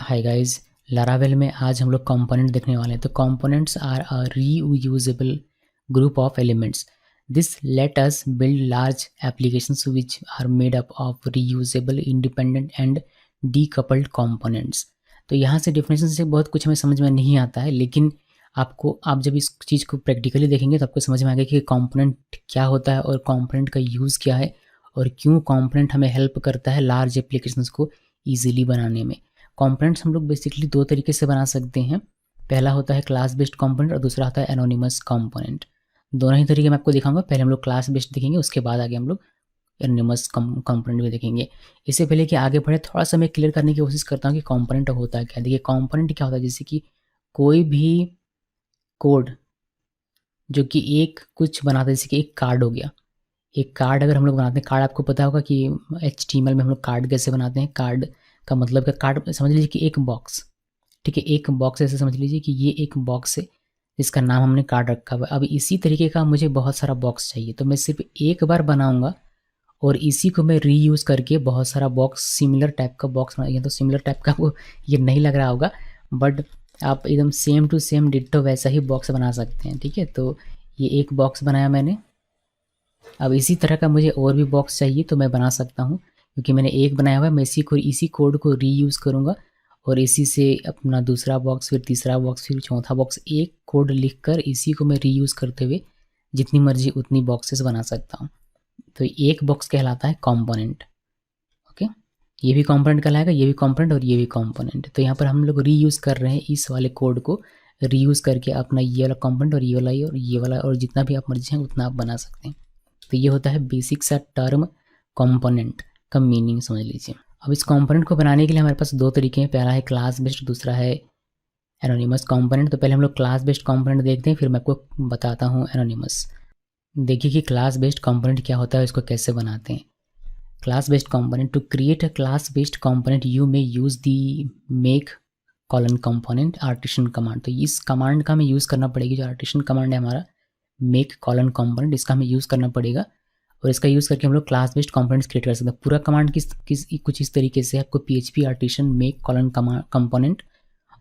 Hi guys, Laravel में आज हम लोग कंपोनेंट देखने वाले हैं। तो components are a reusable group of elements. This let us build large applications which are made up of reusable independent and decoupled components. तो यहाँ से डेफिनेशन से बहुत कुछ हमें समझ में नहीं आता है, लेकिन आप जब इस चीज़ को प्रैक्टिकली देखेंगे तो आपको समझ में आएगा कि कंपोनेंट क्या होता है और कंपोनेंट का यूज़ क्या है और क्यों कंपोनेंट हमें हेल्प करता है लार्ज एप्लीकेशंस को ईजिली बनाने में। कंपोनेंट्स हम लोग बेसिकली दो तरीके से बना सकते हैं। पहला होता है क्लास बेस्ड कंपोनेंट और दूसरा होता है एनोनिमस कंपोनेंट। दोनों ही तरीके मैं आपको दिखाऊंगा। पहले हम लोग क्लास बेस्ड देखेंगे, उसके बाद आगे हम लोग एनोनिमस कंपोनेंट भी देखेंगे। इससे पहले कि आगे बढ़े, थोड़ा सा मैं क्लियर करने की कोशिश करता हूँ कि कंपोनेंट होता है क्या। देखिए, कंपोनेंट क्या होता है, जैसे कि कोई भी कोड जो कि एक कुछ बनाता है, जैसे कि एक कार्ड हो गया। एक कार्ड अगर हम लोग बनाते हैं, कार्ड आपको पता होगा कि HTML में हम लोग कार्ड कैसे बनाते हैं। कार्ड का मतलब क्या, कार्ड समझ लीजिए कि एक बॉक्स, ठीक है, एक बॉक्स ऐसे समझ लीजिए कि ये एक बॉक्स है जिसका नाम हमने कार्ड रखा हुआ है। अब इसी तरीके का मुझे बहुत सारा बॉक्स चाहिए, तो मैं सिर्फ एक बार बनाऊंगा और इसी को मैं रीयूज़ करके बहुत सारा बॉक्स, सिमिलर टाइप का बॉक्स बनाइए। तो सिमिलर टाइप का आपको ये नहीं लग रहा होगा, बट आप एकदम सेम टू सेम डिट्टो वैसा ही बॉक्स बना सकते हैं, ठीक है। तो ये एक बॉक्स बनाया मैंने। अब इसी तरह का मुझे और भी बॉक्स चाहिए तो मैं बना सकता हूँ, क्योंकि मैंने एक बनाया हुआ है। मैं इसी कोड को रीयूज़ करूँगा और इसी से अपना दूसरा बॉक्स, फिर तीसरा बॉक्स, फिर चौथा बॉक्स, एक कोड लिखकर इसी को मैं रीयूज़ करते हुए जितनी मर्जी उतनी बॉक्सेस बना सकता हूँ। तो एक बॉक्स कहलाता है कंपोनेंट। ओके, ये भी कंपोनेंट कहलाएगा, ये भी कंपोनेंट और ये भी कंपोनेंट। तो यहाँ पर हम लोग रीयूज़ कर रहे हैं इस वाले कोड को, रीयूज़ करके अपना ये वाला कंपोनेंट और ये वाला और जितना भी आप मर्जी हैं उतना आप बना सकते हैं। तो ये होता है बेसिक सा टर्म कंपोनेंट का मीनिंग, समझ लीजिए। अब इस कंपोनेंट को बनाने के लिए हमारे पास दो तरीके हैं। पहला है क्लास बेस्ड, दूसरा है एनोनिमस कंपोनेंट। तो पहले हम लोग क्लास बेस्ड कंपोनेंट देखते हैं, फिर मैं आपको बताता हूँ एनोनिमस। देखिए कि क्लास बेस्ड कंपोनेंट क्या होता है, इसको कैसे बनाते हैं। Class based component, to create a class based component you may use the make colon component artisan command. तो इस कमांड का हमें यूज़ करना पड़ेगी, जो आर्टिशन कमांड है हमारा मेक कॉलन कंपोनेंट, इसका हमें यूज़ करना पड़ेगा। और इसका यूज़ करके हम लोग क्लास बेस्ड कंपोनेंट्स क्रिएट कर सकते हैं। पूरा कमांड कुछ इस तरीके से आपको PHP artisan make colon component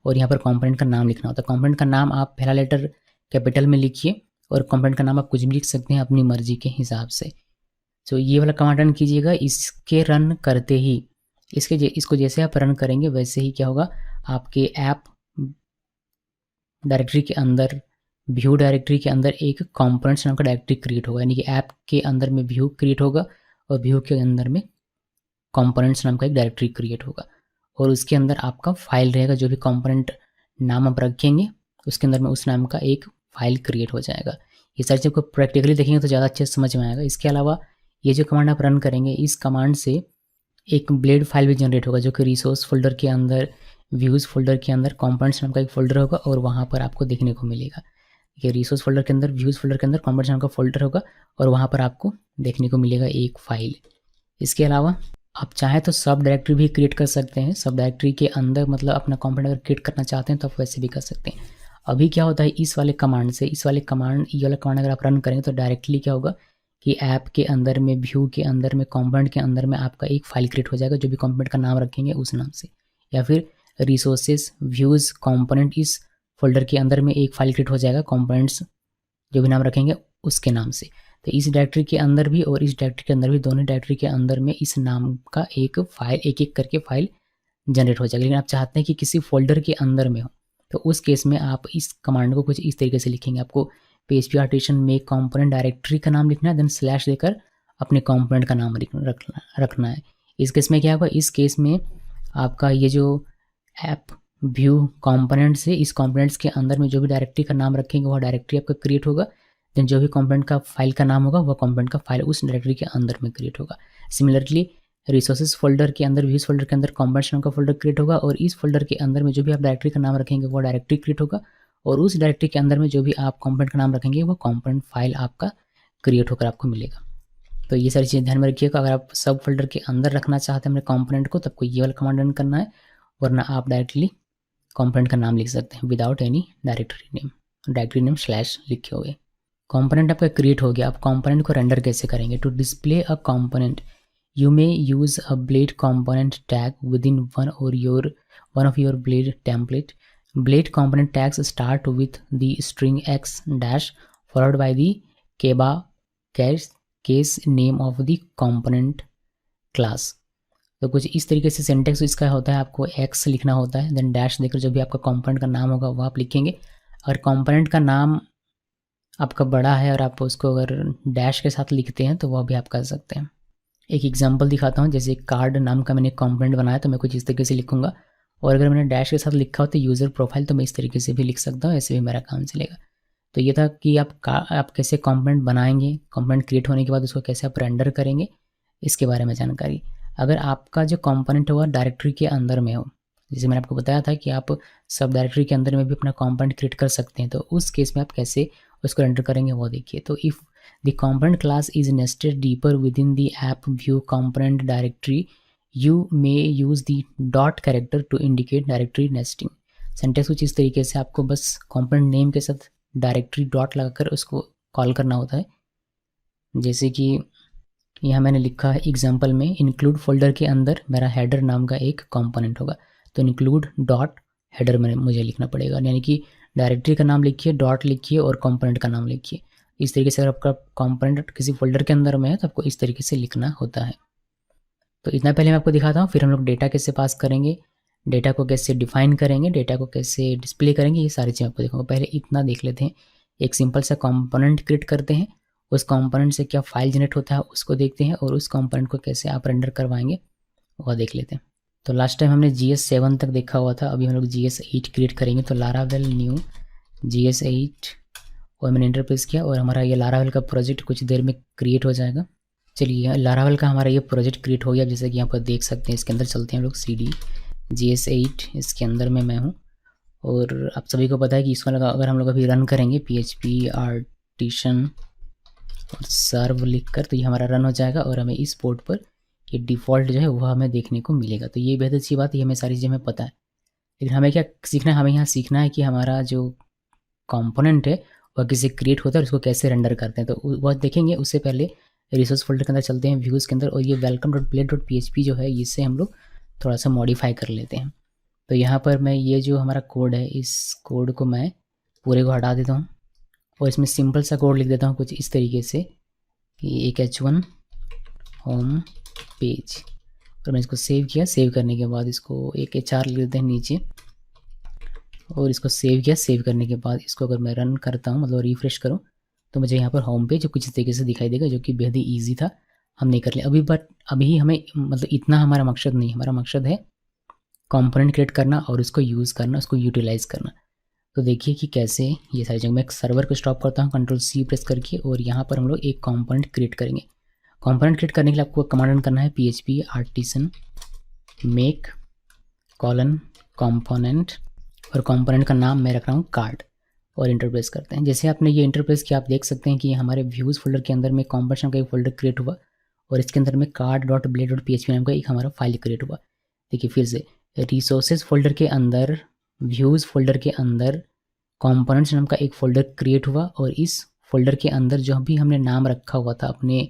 और यहाँ पर कंपोनेंट का नाम लिखना होता है। कंपोनेंट का नाम आप पहला लेटर कैपिटल में लिखिए और कंपोनेंट का नाम आप कुछ भी लिख सकते हैं अपनी मर्जी के हिसाब से। तो ये वाला कमांड रन कीजिएगा। इसके रन करते ही इसको जैसे आप रन करेंगे वैसे ही क्या होगा, आपके ऐप डायरेक्टरी के अंदर, व्यू डायरेक्टरी के अंदर एक कंपोनेंट्स नाम का डायरेक्टरी क्रिएट होगा। यानी कि ऐप के अंदर में व्यू क्रिएट होगा और व्यू के अंदर में कंपोनेंट्स नाम का एक डायरेक्टरी क्रिएट होगा और उसके अंदर आपका फाइल रहेगा। जो भी कंपोनेंट नाम आप रखेंगे उसके अंदर में उस नाम का एक फाइल क्रिएट हो जाएगा। ये सारी चीज़ को प्रैक्टिकली देखेंगे तो ज़्यादा अच्छे से समझ में आएगा। इसके अलावा ये जो कमांड आप रन करेंगे, इस कमांड से एक ब्लेड फाइल भी जनरेट होगा, जो कि रिसोर्स फोल्डर के अंदर, व्यूज़ फोल्डर के अंदर कंपोनेंट्स नाम का एक फोल्डर होगा और वहाँ पर आपको देखने को मिलेगा। ये रिसोर्स फोल्डर के अंदर, व्यूज़ फोल्डर के अंदर कंपोनेंट्स नाम का फोल्डर होगा और वहाँ पर आपको देखने को मिलेगा एक फाइल। इसके अलावा आप चाहें तो सब डायरेक्टरी भी क्रिएट कर सकते हैं। सब डायरेक्टरी के अंदर मतलब अपना कंपोनेंट अगर क्रिएट करना चाहते हैं तो आप वैसे भी कर सकते हैं। अभी क्या होता है, इस वाले कमांड से, ये वाला कमांड अगर आप रन करेंगे तो डायरेक्टली क्या होगा कि ऐप के अंदर में, व्यू के अंदर में, कंपोनेंट के अंदर में आपका एक फाइल क्रिएट हो जाएगा। जो भी कंपोनेंट का नाम रखेंगे उस नाम से, या फिर रिसोर्सेज व्यूज़ कंपोनेंट, इस फोल्डर के अंदर में एक फाइल क्रिएट हो जाएगा, कंपोनेंट्स जो भी नाम रखेंगे उसके नाम से। तो इस डायरेक्टरी के अंदर भी और इस डायरेक्टरी के अंदर भी, दोनों डायरेक्टरी के अंदर में इस नाम का एक फाइल, एक एक करके फाइल जनरेट हो जाएगा। लेकिन आप चाहते हैं कि किसी फोल्डर के अंदर में हो, तो उस केस में आप इस कमांड को कुछ इस तरीके से लिखेंगे। आपको PHP artisan make component directory का नाम लिखना है, देन स्लैश देकर अपने कंपोनेंट का नाम रखना है। इस केस में क्या होगा, इस केस में आपका ये जो ऐप व्यू कंपोनेंट्स है, इस कंपोनेंट्स के अंदर में जो भी डायरेक्टरी का नाम रखेंगे वह डायरेक्टरी आपका क्रिएट होगा। देन जो भी कंपोनेंट का फाइल का नाम होगा वह कंपोनेंट का फाइल उस डायरेक्टरी के अंदर में क्रिएट होगा। सिमिलरली रिसोर्सेज फोल्डर के अंदर, व्यूज फोल्डर के अंदर कंपोनेंट्स नाम का फोल्डर क्रिएट होगा और इस फोल्डर के अंदर में जो भी आप डायरेक्टरी का नाम रखेंगे वो डायरेक्टरी क्रिएट होगा और उस डायरेक्टरी के अंदर में जो भी आप कंपोनेंट का नाम रखेंगे वो कंपोनेंट फाइल आपका क्रिएट होकर आपको मिलेगा। तो ये सारी चीज़ें ध्यान में रखिएगा। अगर आप सब फोल्डर के अंदर रखना चाहते हैं अपने कंपोनेंट को, तब को ये वाला कमांड रन करना है, वरना आप डायरेक्टली कंपोनेंट का नाम लिख सकते हैं without any directory name slash लिखे हुए। कंपोनेंट आपका क्रिएट हो गया। आप कंपोनेंट को रेंडर कैसे करेंगे? To display a component you may use a blade component tag within one of your blade template. Blade component tags start with the string x dash followed by the case name of the component class. तो कुछ इस तरीके से syntax इसका होता है, आपको x लिखना होता है, देन डैश देकर जो भी आपका कंपोनेंट का नाम होगा वो आप लिखेंगे। अगर कंपोनेंट का नाम आपका बड़ा है और आप उसको अगर डैश के साथ लिखते हैं तो वो भी आप कर सकते हैं। एक एग्जांपल दिखाता हूँ, जैसे कार्ड नाम का मैंने कंपोनेंट बनाया तो मैं कुछ इस तरीके से लिखूंगा, और अगर मैंने डैश के साथ लिखा हो तो यूज़र प्रोफाइल, तो मैं इस तरीके से भी लिख सकता हूँ, ऐसे भी मेरा काम चलेगा। तो ये था कि आप कैसे कंपोनेंट बनाएंगे, कंपोनेंट क्रिएट होने के बाद उसको कैसे आप रेंडर करेंगे, इसके बारे में जानकारी। अगर आपका जो कंपोनेंट होगा डायरेक्टरी के अंदर में हो, जैसे मैंने आपको बताया था कि आप सब डायरेक्टरी के अंदर में भी अपना कंपोनेंट क्रिएट कर सकते हैं, तो उस केस में आप कैसे उसको रेंडर करेंगे वो देखिए। तो if the component class is nested deeper within the app view component directory, you may use the dot character to indicate directory nesting. Sentence कुछ इस तरीके से आपको बस कंपोनेंट नेम के साथ डायरेक्टरी डॉट लगाकर उसको कॉल करना होता है। जैसे कि यहाँ मैंने लिखा है एग्जाम्पल में, इंक्लूड फोल्डर के अंदर मेरा हेडर नाम का एक कंपोनेंट होगा, तो इंक्लूड डॉट हेडर में मुझे लिखना पड़ेगा, यानी कि डायरेक्टरी का नाम लिखिए, डॉट लिखिए और कंपोनेंट का नाम लिखिए। इस तरीके से अगर आपका कंपोनेंट किसी फोल्डर के अंदर में है तो आपको इस तरीके से लिखना होता है। तो इतना पहले मैं आपको दिखाता हूँ, फिर हम लोग डेटा कैसे पास करेंगे, डेटा को कैसे डिफाइन करेंगे, डेटा को कैसे डिस्प्ले करेंगे, ये सारी चीज़ें आपको दिखाऊंगा। पहले इतना देख लेते हैं, एक सिंपल सा कंपोनेंट क्रिएट करते हैं, उस कंपोनेंट से क्या फाइल जनरेट होता है उसको देखते हैं, और उस कंपोनेंट को कैसे आप रेंडर करवाएंगे वो देख लेते हैं। तो लास्ट टाइम हमने GS7 तक देखा हुआ था, अभी हम लोग GS8 क्रिएट करेंगे। तो लारावेल न्यू GS8 और मैंने इंटरप्रेस किया, और हमारा ये लारावेल का प्रोजेक्ट कुछ देर में क्रिएट हो जाएगा। चलिए लारावेल का हमारा ये प्रोजेक्ट क्रिएट हो गया, जैसे कि यहाँ पर देख सकते हैं। इसके अंदर चलते हैं हम लोग, CD GS8 इसके अंदर में मैं हूँ, और आप सभी को पता है कि इसको अगर हम लोग अभी रन करेंगे PHP आर्टिसन और सर्व लिखकर, तो ये हमारा रन हो जाएगा, और हमें इस पोर्ट पर ये डिफ़ॉल्ट जो है वह हमें देखने को मिलेगा। तो ये बेहद अच्छी बात है, हमें सारी चीज़ें हमें पता है। लेकिन हमें क्या सीखना है, हमें यहाँ सीखना है कि हमारा जो कंपोनेंट है वह किसी क्रिएट होता है और उसको कैसे रेंडर करते हैं, तो वह देखेंगे। उससे पहले रिसोर्स फोल्डर के अंदर चलते हैं, व्यूज़ के अंदर, और ये welcome.blade.php जो है इससे हम लोग थोड़ा सा मॉडिफाई कर लेते हैं। तो यहाँ पर मैं ये जो हमारा कोड है, इस कोड को मैं पूरे को हटा देता हूँ, और इसमें सिंपल सा कोड लिख देता हूँ कुछ इस तरीके से कि एक H1 होम पेज, और मैंने इसको सेव किया। सेव करने के बाद इसको एक HR लिख देते हैं नीचे, और इसको सेव किया। सेव करने के बाद इसको अगर मैं रन करता हूँ, मतलब रिफ्रेश करूँ, तो मुझे यहाँ पर होम पेज कुछ इस तरीके से दिखाई देगा, जो कि बेहद ही ईजी था, हमने कर लिया अभी। बट अभी हमें मतलब इतना हमारा मकसद नहीं, हमारा मकसद है कंपोनेंट क्रिएट करना और उसको यूज़ करना, उसको यूटिलाइज़ करना। तो देखिए कि कैसे ये सारी चीज़ें। मैं सर्वर को स्टॉप करता हूँ Ctrl+C प्रेस करके, और यहाँ पर हम लोग एक कंपोनेंट क्रिएट करेंगे। कंपोनेंट क्रिएट करने के लिए आपको कमांड रन करना है PHP आर्टिसन मेक कंपोनेंट, और कंपोनेंट का नाम मैं रख रहा हूँ कार्ड, और इंटरप्रेस करते हैं। जैसे आपने ये इंटरप्रेस किया, आप देख सकते हैं कि हमारे व्यूज़ फोल्डर के अंदर में कंपोनेंट का एक फोल्डर क्रिएट हुआ, और इसके अंदर में card.blade.php नाम का एक हमारा फाइल क्रिएट हुआ। देखिए फिर से, रिसोर्सेज फोल्डर के अंदर, व्यूज़ फोल्डर के अंदर कंपोनेंट्स नाम का एक फोल्डर क्रिएट हुआ, और इस फोल्डर के अंदर जो भी हमने नाम रखा हुआ था अपने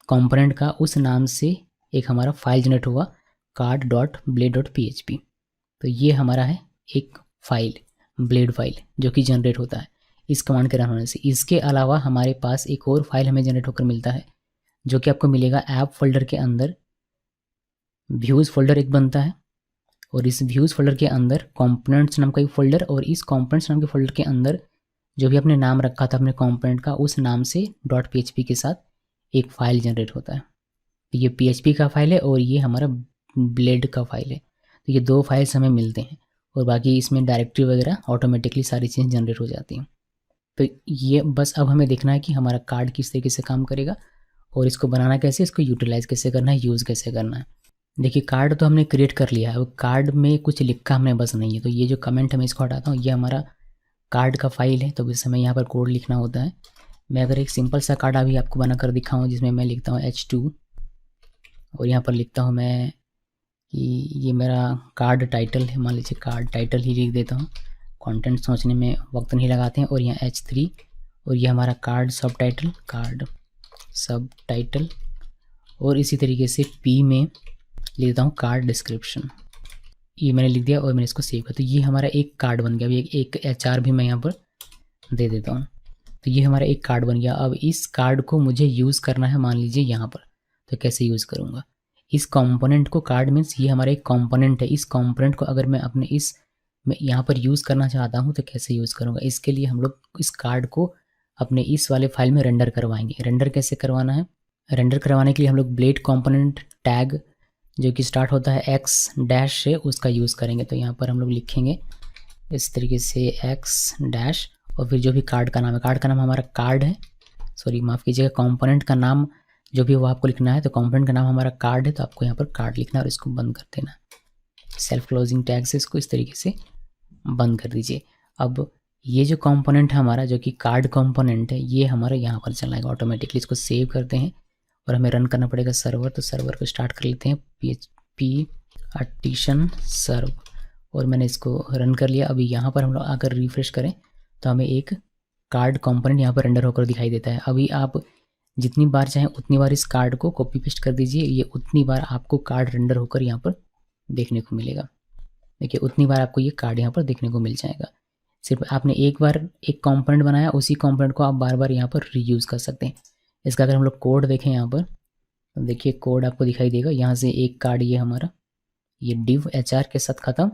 कंपोनेंट का, उस नाम से एक हमारा फाइल जनरेट हुआ card.blade.php। तो ये हमारा है एक फाइल, ब्लेड फाइल, जो कि जनरेट होता है इस कमांड के रन होने से। इसके अलावा हमारे पास एक और फाइल हमें जनरेट होकर मिलता है, जो कि आपको मिलेगा ऐप फोल्डर के अंदर। व्यूज़ फोल्डर एक बनता है, और इस व्यूज़ फोल्डर के अंदर कंपोनेंट्स नाम का एक फोल्डर, और इस कंपोनेंट्स नाम के फोल्डर के अंदर जो भी आपने नाम रखा था अपने कंपोनेंट का, उस नाम से .php के साथ एक फ़ाइल जनरेट होता है। तो ये PHP का फाइल है, और ये हमारा ब्लेड का फाइल है। तो ये दो फाइल्स हमें मिलते हैं, और बाकी इसमें डायरेक्टरी वगैरह ऑटोमेटिकली सारी चीज़ें जनरेट हो जाती हैं। तो ये बस अब हमें देखना है कि हमारा कार्ड किस तरीके से काम करेगा, और इसको बनाना कैसे, इसको यूटिलाइज़ कैसे करना है, यूज़ कैसे करना है। देखिए कार्ड तो हमने क्रिएट कर लिया है, वो कार्ड में कुछ लिखा हमने बस नहीं है। तो ये जो कमेंट है मैं इसको हटाता हूँ, ये हमारा कार्ड का फाइल है, तो इस समय यहाँ पर कोड लिखना होता है। मैं अगर एक सिंपल सा कार्ड अभी आपको बना कर दिखाऊँ, जिसमें मैं लिखता हूँ H2, और यहाँ पर लिखता हूँ मैं कि ये मेरा कार्ड टाइटल है, मान लीजिए कार्ड टाइटल ही लिख देता हूँ, कंटेंट सोचने में वक्त नहीं लगाते हैं। और यहाँ H3, और ये हमारा कार्ड सब टाइटल, और इसी तरीके से P में लिख देता हूँ कार्ड डिस्क्रिप्शन। ये मैंने लिख दिया और मैंने इसको सेव किया। तो ये हमारा एक कार्ड बन गया। अभी एक HR भी मैं यहाँ पर दे देता हूँ। तो ये हमारा एक कार्ड बन गया। अब इस कार्ड को मुझे यूज़ करना है, मान लीजिए यहाँ पर। तो कैसे यूज़ करूँगा? इस कंपोनेंट को, कार्ड मीन्स ये हमारा एक कंपोनेंट है, इस कंपोनेंट को अगर मैं अपने इस मैं यहाँ पर यूज़ करना चाहता हूँ तो कैसे यूज़ करूँगा? इसके लिए हम लोग इस कार्ड को अपने इस वाले फाइल में रेंडर करवाएंगे। रेंडर कैसे करवाना है? रेंडर करवाने के लिए हम लोग ब्लेड कंपोनेंट टैग जो कि स्टार्ट होता है x- से, उसका यूज़ करेंगे। तो यहाँ पर हम लोग लिखेंगे इस तरीके से x- और फिर जो भी कार्ड का नाम है, कार्ड का नाम हमारा कार्ड है, सॉरी माफ़ कीजिएगा, कंपोनेंट का नाम जो भी वो आपको लिखना है। तो कंपोनेंट का नाम हमारा कार्ड है, तो आपको यहाँ पर कार्ड लिखना है और इसको बंद कर देना। सेल्फ क्लोजिंग टैग से इसको इस तरीके से बंद कर दीजिए। अब ये जो कंपोनेंट है हमारा, जो कि कार्ड कंपोनेंट है, ये हमारा यहाँ पर चलाएगा ऑटोमेटिकली। इसको सेव करते हैं और हमें रन करना पड़ेगा सर्वर। तो सर्वर को स्टार्ट कर लेते हैं, PHP आर्टिसन सर्व, और मैंने इसको रन कर लिया। अभी यहाँ पर हम लोग आकर रिफ्रेश करें तो हमें एक कार्ड कंपोनेंट यहाँ पर रेंडर होकर दिखाई देता है। अभी आप जितनी बार चाहें उतनी बार इस कार्ड को कॉपी पेस्ट कर दीजिए, ये उतनी बार आपको कार्ड रेंडर होकर यहाँ पर देखने को मिलेगा। देखिए उतनी बार आपको ये कार्ड यहाँ पर देखने को मिल जाएगा। सिर्फ आपने एक बार एक कंपोनेंट बनाया, उसी कंपोनेंट को आप बार बार यहाँ पर रीयूज़ कर सकते हैं। इसका अगर हम लोग कोड देखें यहाँ पर, तो देखिए कोड आपको दिखाई देगा। यहाँ से एक कार्ड ये हमारा, ये div HR के साथ ख़त्म,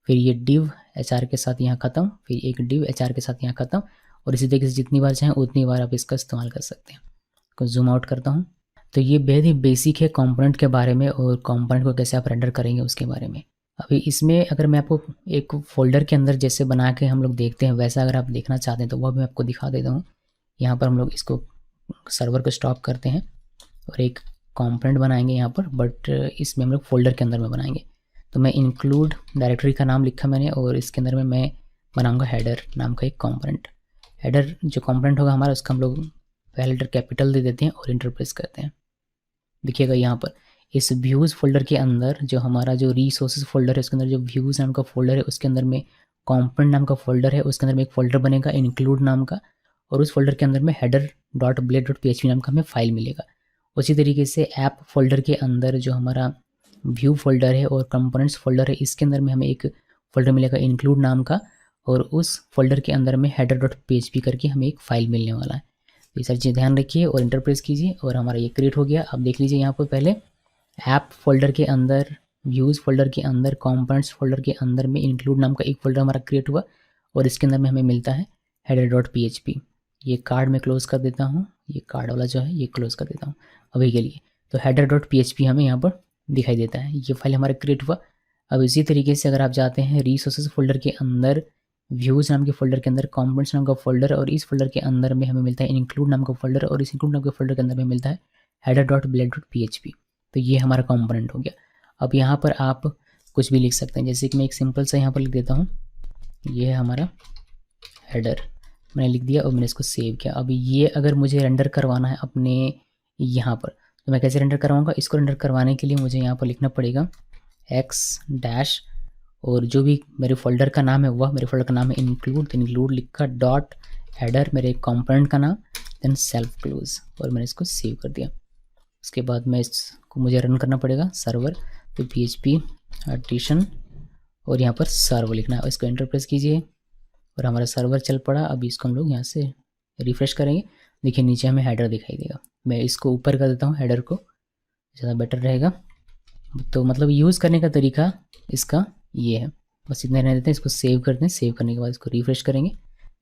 फिर ये div HR के साथ यहाँ ख़त्म, फिर एक div HR के साथ यहाँ ख़त्म, और इसी तरीके से जितनी बार चाहें उतनी बार आप इसका इस्तेमाल कर सकते हैं। को जूम आउट करता हूँ। तो ये बेहद ही बेसिक है कंपोनेंट के बारे में, और कंपोनेंट को कैसे आप रेंडर करेंगे उसके बारे में। अभी इसमें अगर मैं आपको एक फोल्डर के अंदर जैसे बना के हम लोग देखते हैं, वैसा अगर आप देखना चाहते हैं तो वह भी मैं आपको दिखा देता हूँ। यहाँ पर हम लोग इसको सर्वर को स्टॉप करते हैं और एक कंपोनेंट बनाएंगे यहाँ पर, बट इसमें हम लोग फोल्डर के अंदर में बनाएंगे। तो मैं इंक्लूड डायरेक्टरी का नाम लिखा मैंने, और इसके अंदर में मैं बनाऊंगा हेडर नाम का एक कंपोनेंट। हेडर जो कंपोनेंट होगा हमारा, उसका हम लोग पहले लेटर कैपिटल दे देते हैं और इंटर प्रेस करते हैं। देखिएगा यहाँ पर इस व्यूज़ फोल्डर के अंदर जो हमारा जो रिसोर्सेज फोल्डर है, उसके अंदर जो व्यूज़ नाम का फोल्डर है, उसके अंदर में कंपोनेंट नाम का फोल्डर है, उसके अंदर में एक फोल्डर बनेगा इंक्लूड नाम का, और उस फोल्डर के अंदर में header.blade.php नाम का हमें फाइल मिलेगा। उसी तरीके से ऐप फोल्डर के अंदर जो हमारा व्यू फोल्डर है और कंपोनेंट्स फोल्डर है, इसके अंदर में हमें एक फोल्डर मिलेगा इंक्लूड नाम का, और उस फोल्डर के अंदर में header.php करके हमें एक फाइल मिलने वाला है। तो ये सारी चीज़ ध्यान रखिए और इंटर प्रेस कीजिए, और हमारा ये क्रिएट हो गया। अब देख लीजिए यहाँ पर पहले ऐप फोल्डर के अंदर, व्यूज़ फोल्डर के अंदर, कंपोनेंट्स फोल्डर के अंदर में इंक्लूड नाम का एक फोल्डर हमारा क्रिएट हुआ, और इसके अंदर में हमें मिलता है header.php। ये कार्ड में क्लोज कर देता हूँ, ये कार्ड वाला जो है ये क्लोज कर देता हूँ अभी के लिए। तो header.php हमें यहाँ पर दिखाई देता है, ये फाइल हमारा क्रिएट हुआ। अब इसी तरीके से अगर आप जाते हैं रिसोर्सेज फोल्डर के अंदर, व्यूज़ नाम के फोल्डर के अंदर कंपोनेंट्स नाम का फोल्डर, और इस फोल्डर के अंदर में हमें मिलता है इंक्लूड नाम का फोल्डर, और इस इंक्लूड नाम के फोल्डर के अंदर में मिलता है header.blade.php। तो ये हमारा कंपोनेंट हो गया। अब यहाँ पर आप कुछ भी लिख सकते हैं, जैसे कि मैं एक सिंपल सा यहाँ पर लिख देता हूँ, ये है हमारा हेडर, मैंने लिख दिया और मैंने इसको सेव किया। अभी ये अगर मुझे रेंडर करवाना है अपने यहाँ पर, तो मैं कैसे रेंडर करवाऊँगा? इसको रेंडर करवाने के लिए मुझे यहाँ पर लिखना पड़ेगा x- और जो भी मेरे फोल्डर का नाम है वह, मेरे फोल्डर का नाम है इंक्लूड लिखा, डॉट हेडर मेरे कंपोनेंट का नाम, देन सेल्फ क्लोज, और मैंने इसको सेव कर दिया। उसके बाद मैं इसको मुझे रन करना पड़ेगा सर्वर, तो PHP आर्टिसन और यहाँ पर सर्वर लिखना है, इसको एंटर प्रेस कीजिए और हमारा सर्वर चल पड़ा। अभी इसको हम लोग यहाँ से रिफ्रेश करेंगे, देखिए नीचे हमें हेडर दिखाई देगा। मैं इसको ऊपर कर देता हूँ, हेडर को ज़्यादा बेटर रहेगा। तो मतलब यूज़ करने का तरीका इसका ये है, बस इतने रहने देते हैं। इसको सेव करते हैं, सेव करने के बाद इसको रिफ्रेश करेंगे,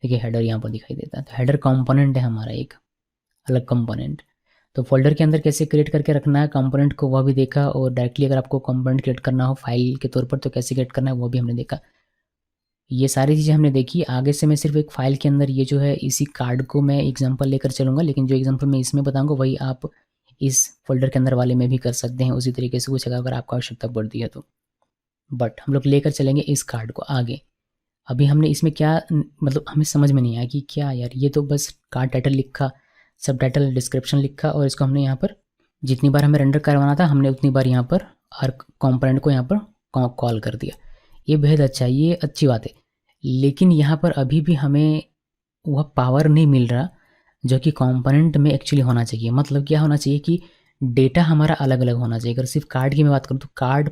देखिए हेडर यहाँ पर दिखाई देता है। तो हेडर कंपोनेंट है हमारा एक अलग कंपोनेंट। तो फोल्डर के अंदर कैसे क्रिएट करके रखना है कंपोनेंट को वह भी देखा, और डायरेक्टली अगर आपको कंपोनेंट क्रिएट करना हो फाइल के तौर पर तो कैसे क्रिएट करना है वो भी हमने देखा। ये सारी चीज़ें हमने देखी। आगे से मैं सिर्फ एक फाइल के अंदर ये जो है इसी कार्ड को मैं एग्जांपल लेकर चलूँगा, लेकिन जो एग्जांपल मैं इसमें बताऊँगा वही आप इस फोल्डर के अंदर वाले में भी कर सकते हैं उसी तरीके से कुछ अगर आपको आवश्यकता पड़ती है तो। बट हम लोग लेकर चलेंगे इस कार्ड को आगे। अभी हमने इसमें क्या मतलब हमें समझ में नहीं आया कि क्या यार, ये तो बस कार्ड टाइटल लिखा, सब टाइटल डिस्क्रिप्शन लिखा, और इसको हमने यहाँ पर जितनी बार हमें रेंडर करवाना था हमने उतनी बार यहाँ पर हर कंपोनेंट को यहाँ पर कॉल कर दिया। ये बेहद अच्छा है, ये अच्छी बात है, लेकिन यहाँ पर अभी भी हमें वह पावर नहीं मिल रहा जो कि कंपोनेंट में एक्चुअली होना चाहिए। मतलब क्या होना चाहिए कि डेटा हमारा अलग अलग होना चाहिए। अगर सिर्फ कार्ड की मैं बात करूँ तो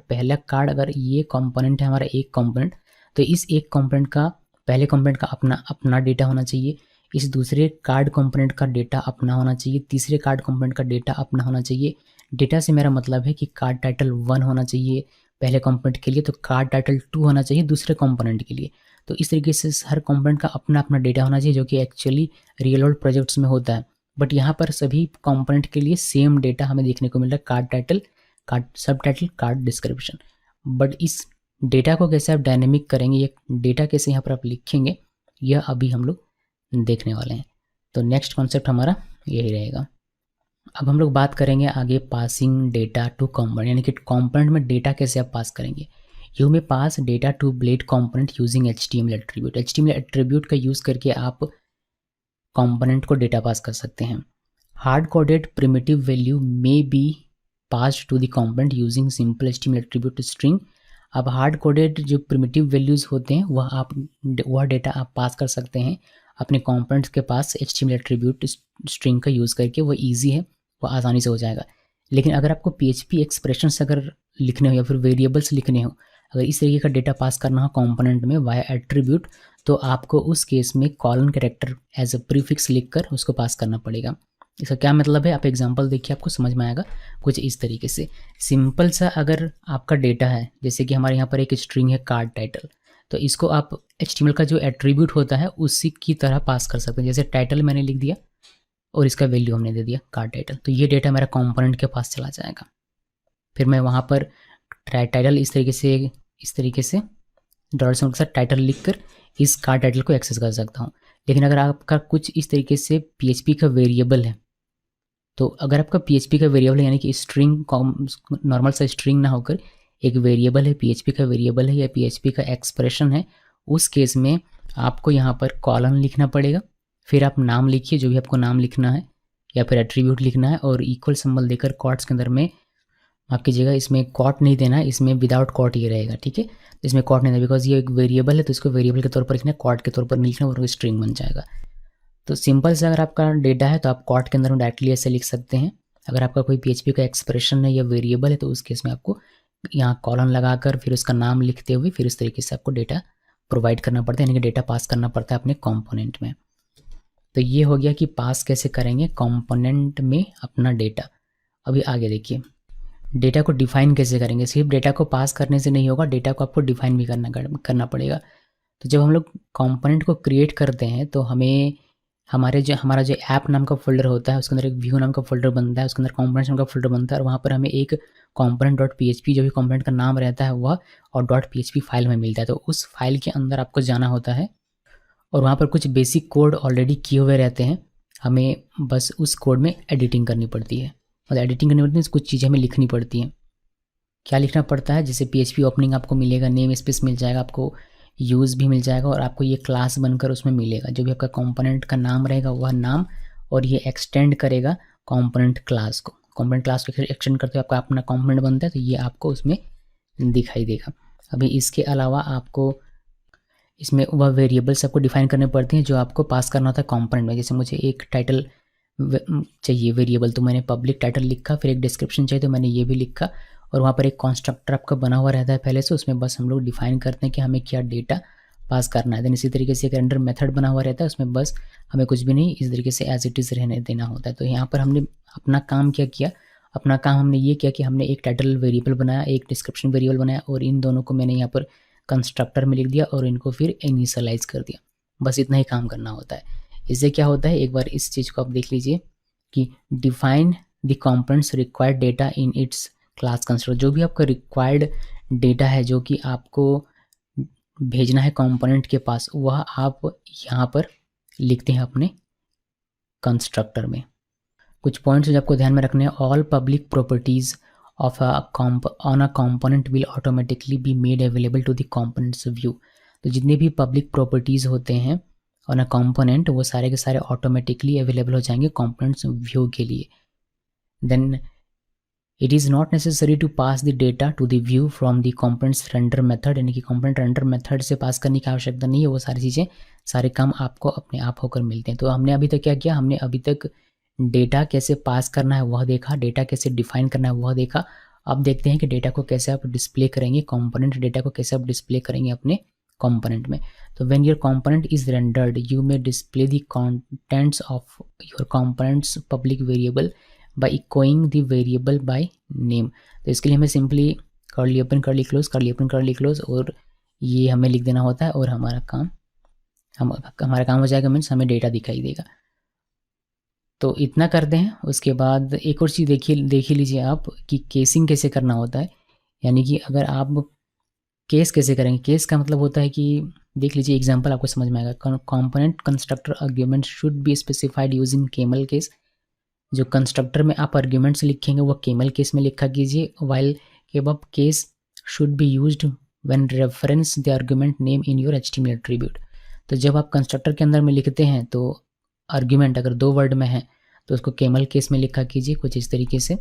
पहला कार्ड अगर ये कंपोनेंट है हमारा एक कंपोनेंट, तो इस एक कंपोनेंट का पहले कंपोनेंट का अपना डेटा होना चाहिए, इस दूसरे कार्ड कंपोनेंट का डेटा अपना होना चाहिए, तीसरे कार्ड कंपोनेंट का डेटा अपना होना चाहिए। डेटा से मेरा मतलब है कि कार्ड टाइटल 1 होना चाहिए पहले कंपोनेंट के लिए, तो कार्ड टाइटल 2 होना चाहिए दूसरे कंपोनेंट के लिए। तो इस तरीके से हर कंपोनेंट का अपना अपना डेटा होना चाहिए, जो कि एक्चुअली रियल वर्ल्ड प्रोजेक्ट्स में होता है। बट यहाँ पर सभी कंपोनेंट के लिए सेम डेटा हमें देखने को मिल रहा है, कार्ड टाइटल, कार्ड सब टाइटल, कार्ड डिस्क्रिप्शन। बट इस डेटा को कैसे आप डायनेमिक करेंगे, ये डेटा कैसे यहाँ पर आप लिखेंगे, यह अभी हम लोग देखने वाले हैं। तो नेक्स्ट कॉन्सेप्ट हमारा यही रहेगा। अब हम लोग बात करेंगे आगे पासिंग डेटा टू कंपोनेंट, यानी कि कंपोनेंट में डेटा कैसे आप पास करेंगे। You may pass data to Blade component using HTML attribute. HTML attribute का यूज़ करके आप कंपोनेंट को डेटा पास कर सकते हैं। Hard coded primitive value may be pass to the component using simple HTML attribute string. अब hard coded जो primitive values होते हैं वह डेटा आप पास कर सकते हैं अपने कंपोनेंट्स के पास HTML एट्रीब्यूट स्ट्रिंग का यूज़ करके। वो ईजी है, वो आसानी से हो जाएगा। लेकिन अगर आपको PHP एक्सप्रेशंस अगर लिखने हो या फिर वेरिएबल्स लिखने हो, अगर इस तरीके का डेटा पास करना हो कंपोनेंट में वाया एट्रीब्यूट, तो आपको उस केस में colon character as a prefix लिखकर उसको पास करना पड़ेगा। इसका क्या मतलब है, आप एग्जांपल देखिए, आपको समझ में आएगा। कुछ इस तरीके से सिंपल सा अगर आपका डेटा है, जैसे कि हमारे यहाँ पर एक स्ट्रिंग है कार्ड टाइटल, तो इसको आप HTML का जो एट्रीब्यूट होता है उसी की तरह पास कर सकते हैं। जैसे टाइटल मैंने लिख दिया और इसका वैल्यू हमने दे दिया कार्ड टाइटल, तो ये डेटा मेरा कंपोनेंट के पास चला जाएगा। फिर मैं वहाँ पर टाइटल इस तरीके से डॉट सिंबल के साथ टाइटल लिखकर इस कार्ड टाइटल को एक्सेस कर सकता हूँ। लेकिन अगर आपका कुछ इस तरीके से PHP का वेरिएबल है, तो अगर आपका PHP का वेरिएबल है, यानी कि स्ट्रिंग नॉर्मल सा स्ट्रिंग ना होकर एक वेरिएबल है, PHP का वेरिएबल है या PHP का एक्सप्रेशन है, उस केस में आपको यहाँ पर कॉलन लिखना पड़ेगा। फिर आप नाम लिखिए, जो भी आपको नाम लिखना है, या फिर एट्रीब्यूट लिखना है, और इक्वल सिंबल देकर कॉट्स के अंदर में, माफ कीजिएगा, इसमें कॉट नहीं देना है, इसमें विदाउट कॉट ये रहेगा, ठीक है। इसमें कॉट नहीं देना, बिकॉज ये एक वेरिएबल है, तो इसको वेरिएबल के तौर पर लिखना है, कॉट के तौर पर नहीं लिखना, और स्ट्रिंग बन जाएगा। तो सिंपल से अगर आपका डेटा है तो आप कॉट के अंदर में डायरेक्टली ऐसे लिख सकते हैं। अगर आपका कोई PHP का एक्सप्रेशन है या वेरिएबल है, तो उस केस में आपको यहाँ कॉलन लगाकर फिर उसका नाम लिखते हुए फिर इस तरीके से आपको डेटा प्रोवाइड करना पड़ता है, यानी कि डेटा पास करना पड़ता है अपने कंपोनेंट में। तो ये हो गया कि पास कैसे करेंगे कंपोनेंट में अपना डेटा। अभी आगे देखिए, डेटा को डिफाइन कैसे करेंगे। सिर्फ डेटा को पास करने से नहीं होगा, डेटा को आपको डिफाइन भी करना पड़ेगा। तो जब हम लोग कंपोनेंट को क्रिएट करते हैं तो हमें हमारा जो ऐप नाम का फोल्डर होता है, उसके अंदर एक व्यू नाम का फोल्डर बनता है, उसके अंदर कंपोनेंट्स नाम का फोल्डर बनता है, और वहाँ पर हमें एक component.php जो भी कंपोनेंट का नाम रहता है वह और .php फाइल में मिलता है। तो उस फाइल के अंदर आपको जाना होता है और वहाँ पर कुछ बेसिक कोड ऑलरेडी किए हुए रहते हैं, हमें बस उस कोड में एडिटिंग करनी पड़ती है। मतलब एडिटिंग करनी पड़ती है, कुछ चीज़ें हमें लिखनी पड़ती हैं। क्या लिखना पड़ता है, जैसे PHP ओपनिंग आपको मिलेगा, नेम स्पेस मिल जाएगा, आपको यूज़ भी मिल जाएगा, और आपको ये क्लास बनकर उसमें मिलेगा। जो भी आपका कंपोनेंट का नाम रहेगा वह नाम, और ये एक्सटेंड करेगा कंपोनेंट क्लास को। कंपोनेंट क्लास को एक्सटेंड करते हुए आपका अपना कंपोनेंट बनता है, तो ये आपको उसमें दिखाई देगा। अभी इसके अलावा आपको इसमें वह वेरिएबल्स आपको डिफाइन करने पड़ते हैं जो आपको पास करना होता है कंपोनेंट में। जैसे मुझे एक टाइटल चाहिए वेरिएबल, तो मैंने पब्लिक टाइटल लिखा, फिर एक डिस्क्रिप्शन चाहिए तो मैंने ये भी लिखा, और वहाँ पर एक कंस्ट्रक्टर आपका बना हुआ रहता है पहले से, उसमें बस हम लोग डिफाइन करते हैं कि हमें क्या डेटा पास करना है। देन इसी तरीके से एक रेंडर मेथड बना हुआ रहता है, उसमें बस हमें कुछ भी नहीं, इस तरीके से एज इट इज़ रहने देना होता है। तो यहाँ पर हमने अपना काम क्या किया, अपना काम हमने ये किया कि हमने एक टाइटल वेरिएबल बनाया, एक डिस्क्रिप्शन वेरिएबल बनाया, और इन दोनों को मैंने यहाँ पर कंस्ट्रक्टर में लिख दिया और इनको फिर इनिशियलाइज कर दिया। बस इतना ही काम करना होता है। इससे क्या होता है, एक बार इस चीज़ को आप देख लीजिए कि define the components required data in its class constructor. जो भी आपका रिक्वायर्ड डेटा है जो कि आपको भेजना है कंपोनेंट के पास, वह आप यहाँ पर लिखते हैं अपने कंस्ट्रक्टर में। कुछ पॉइंट्स जो आपको ध्यान में रखने हैं, all public properties of on a component will automatically be made available to the components view. तो जितने भी पब्लिक प्रॉपर्टीज होते हैं ऑन अ कंपोनेंट, वो सारे के सारे ऑटोमेटिकली अवेलेबल हो जाएंगे कंपोनेंट्स व्यू के लिए। Then it is not necessary to pass the data to the view from the components render method, यानी कि कंपोनेंट रेंडर मेथड से पास करने की आवश्यकता नहीं है। वो सारी चीज़ें, सारे काम आपको अपने आप होकर मिलते हैं। तो हमने अभी तक क्या किया, हमने अभी तक डेटा कैसे पास करना है वह देखा, डेटा कैसे डिफाइन करना है वह देखा। अब देखते हैं कि डेटा को कैसे आप डिस्प्ले करेंगे, कंपोनेंट डेटा को कैसे आप डिस्प्ले करेंगे अपने कंपोनेंट में। तो when your component is rendered you may display the contents of your components public variable bye echoing the variable by name. तो इसके लिए हमें simply curly open curly close, curly open curly close, और ये हमें लिख देना होता है और हमारा काम हो जाएगा, मीन्स हमें डेटा दिखाई देगा। तो इतना करते हैं। उसके बाद एक और चीज़ देख ही लीजिए आप कि केसिंग कैसे करना होता है, यानी कि अगर आप केस कैसे करेंगे। केस का मतलब होता है कि देख लीजिए एग्जांपल आपको समझ में आएगा। Component constructor argument should be specified using camel case. जो कंस्ट्रक्टर में आप आर्ग्यूमेंट्स लिखेंगे वो केमल केस में लिखा कीजिए। While kebab case should be used when reference the argument name in your HTML attribute. तो जब आप कंस्ट्रक्टर के अंदर में लिखते हैं तो आर्ग्यूमेंट अगर 2 वर्ड में है तो उसको केमल केस में लिखा कीजिए कुछ इस तरीके से।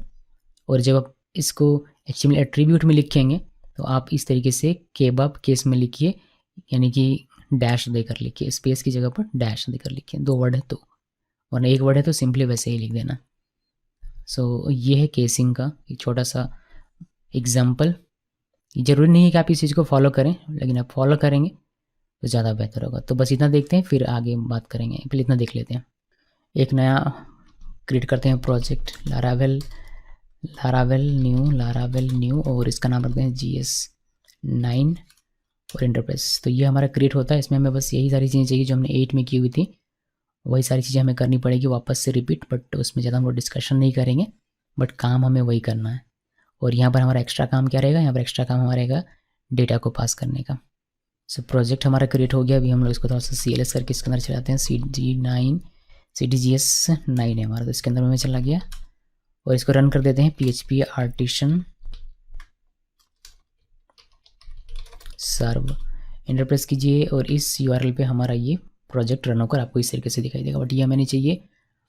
और जब आप इसको एचटीएमएल एट्रीब्यूट में लिखेंगे तो आप इस तरीके से केबअप केस में लिखिए, यानी कि डैश देकर लिखिए, स्पेस की जगह पर डैश देकर लिखिए। 2 वर्ड है तो, और 1 वर्ड है तो सिंपली वैसे ही लिख देना। सो ये है केसिंग का एक छोटा सा एग्जाम्पल। ज़रूरी नहीं है कि आप इस चीज़ को फॉलो करें, लेकिन आप फॉलो करेंगे तो ज़्यादा बेहतर होगा। तो बस इतना देखते हैं, फिर आगे बात करेंगे। पहले इतना देख लेते हैं। एक नया क्रिएट करते हैं प्रोजेक्ट लारावेल न्यू, और इसका नाम रखते हैं GS9 और इंटरप्रेस। तो ये हमारा क्रिएट होता है। इसमें हमें बस यही सारी चीज़ें चाहिए जो हमने 8 में की हुई थी, वही सारी चीज़ें हमें करनी पड़ेगी वापस से रिपीट, बट उसमें ज़्यादा हम लोग डिस्कशन नहीं करेंगे, बट काम हमें वही करना है। और यहाँ पर हमारा एक्स्ट्रा काम क्या रहेगा, यहाँ पर एक्स्ट्रा काम हमारा रहेगा डेटा को पास करने का। सो प्रोजेक्ट हमारा क्रिएट हो गया। अभी हम लोग इसको थोड़ा सा CLS करके इसके अंदर चलाते हैं। CDGS9 है हमारा, तो इसके अंदर में चला गया और इसको रन कर देते हैं। PHP आर्टिसन सर्व इंटरप्रेस कीजिए और इस URL पे हमारा ये प्रोजेक्ट रन होकर आपको इस तरीके से दिखाई देगा। बट ये हमें नहीं चाहिए,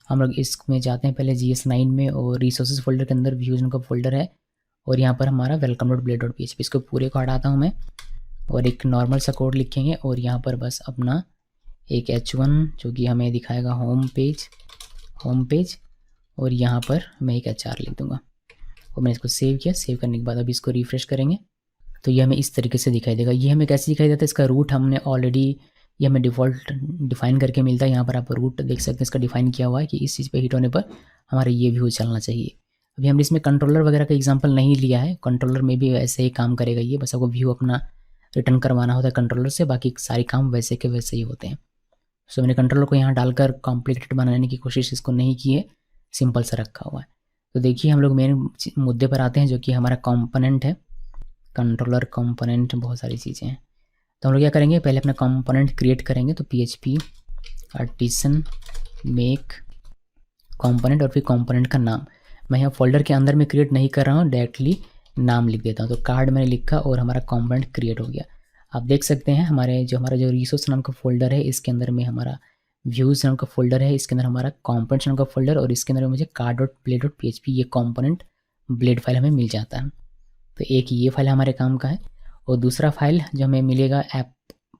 हम लोग इसमें जाते हैं पहले GS9 में, और रिसोर्सेज फोल्डर के अंदर व्यूज का फोल्डर है, और यहाँ पर हमारा welcome.blade.php, इसको पूरे को हटाता हूँ मैं और एक नॉर्मल सा कोड लिखेंगे। और यहाँ पर बस अपना एक H1 जो कि हमें दिखाएगा होम पेज, और यहाँ पर मैं एक HR लिख दूँगा। और मैंने इसको सेव किया। सेव करने के बाद अभी इसको रिफ्रेश करेंगे तो ये हमें इस तरीके से दिखाई देगा। ये हमें कैसे दिखाई देता है, इसका रूट हमने ऑलरेडी, ये हमें डिफ़ॉल्ट डिफाइन करके मिलता है। यहाँ पर आप रूट देख सकते हैं, इसका डिफाइन किया हुआ है कि इस चीज़ पे हिट होने पर हमारा ये व्यू चलना चाहिए। अभी हमने इसमें कंट्रोलर वगैरह का एग्जांपल नहीं लिया है, कंट्रोलर में भी वैसे ही काम करेगा ये, बस आपको व्यू अपना रिटर्न करवाना होता है कंट्रोलर से, बाकी सारे काम वैसे के वैसे ही होते हैं। सो मैंने कंट्रोलर को यहाँ डालकर कॉम्प्लिकेटेड बनाने की कोशिश इसको नहीं की है, सिंपल सा रखा हुआ है। तो देखिए हम लोग मेन मुद्दे पर आते हैं जो कि हमारा कंपोनेंट है। कंट्रोलर कंपोनेंट बहुत सारी चीज़ें हैं। तो हम लोग क्या करेंगे, पहले अपना कंपोनेंट क्रिएट करेंगे। तो PHP आर्टिसन मेक कंपोनेंट और फिर कंपोनेंट का नाम मैं यहाँ फोल्डर के अंदर में क्रिएट नहीं कर रहा हूँ, डायरेक्टली नाम लिख देता हूँ। तो कार्ड मैंने लिखा और हमारा कंपोनेंट क्रिएट हो गया। आप देख सकते हैं हमारा जो रिसोर्स नाम का फोल्डर है, इसके अंदर में हमारा व्यूज़ नाम का फोल्डर है, इसके अंदर हमारा कंपोनेंट्स नाम का फोल्डर, और इसके अंदर मुझे card.blade.php ये कंपोनेंट ब्लेड फाइल हमें मिल जाता है। तो एक ये फाइल हमारे काम का है, और दूसरा फाइल जो हमें मिलेगा ऐप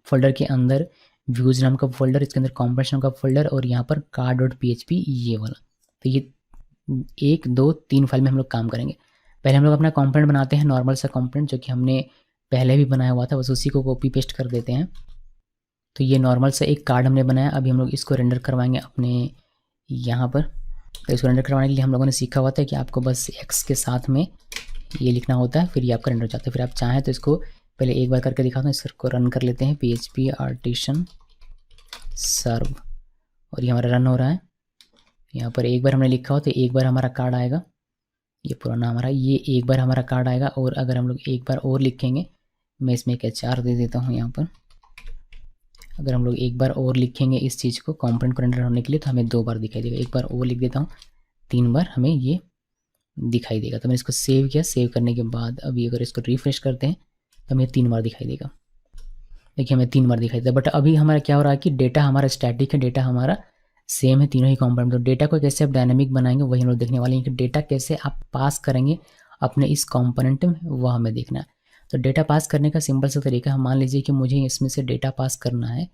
फोल्डर के अंदर व्यूज़ नाम का फोल्डर, इसके अंदर कंपोनेंट्स नाम का फोल्डर, और यहाँ पर card.php ये वाला। तो ये 1 2 3 फाइल में हम लोग काम करेंगे। पहले हम लोग अपना कंपोनेंट बनाते हैं, नॉर्मल सा कंपोनेंट जो कि हमने पहले भी बनाया हुआ था, बस उसी को कॉपी पेस्ट कर देते हैं। तो ये नॉर्मल सा एक कार्ड हमने बनाया। अभी हम लोग इसको रेंडर करवाएंगे अपने यहाँ पर। तो इसको रेंडर करवाने के लिए हम लोगों ने सीखा हुआ था कि आपको बस x के साथ में ये लिखना होता है, फिर ये आपका रेंडर हो जाता है। फिर आप चाहें तो इसको पहले एक बार करके दिखाता हूँ। इसको रन कर लेते हैं, PHP आर्टिसन सर्व, और ये हमारा रन हो रहा है। यहाँ पर एक बार हमने लिखा हो तो एक बार हमारा कार्ड आएगा, ये पुराना हमारा, ये एक बार हमारा कार्ड आएगा। और अगर हम लोग एक बार और लिखेंगे, मैं इसमें एक HR दे देता हूँ यहाँ पर। अगर हम लोग एक बार और लिखेंगे इस चीज़ को कंपोनेंट को रेंडर होने के लिए, तो हमें 2 बार दिखाई देगा। एक बार और लिख देता हूँ, 3 बार हमें ये दिखाई देगा। तो मैंने इसको सेव किया। सेव करने के बाद अभी अगर इसको रिफ्रेश करते हैं तो हमें 3 बार दिखाई देगा। देखिए हमें 3 बार दिखाई देगा। बट अभी हमारा क्या हो रहा है कि डेटा हमारा स्टैटिक है, डेटा हमारा सेम है, तीनों ही कंपोनेंट। तो डेटा को कैसे आप डायनामिक बनाएंगे वही हम लोग देखने वाले हैं कि डेटा कैसे आप पास करेंगे अपने इस कंपोनेंट में, वह हमें देखना है। तो डेटा पास करने का सिंपल सा तरीका है, मान लीजिए कि मुझे इसमें से डेटा पास करना है।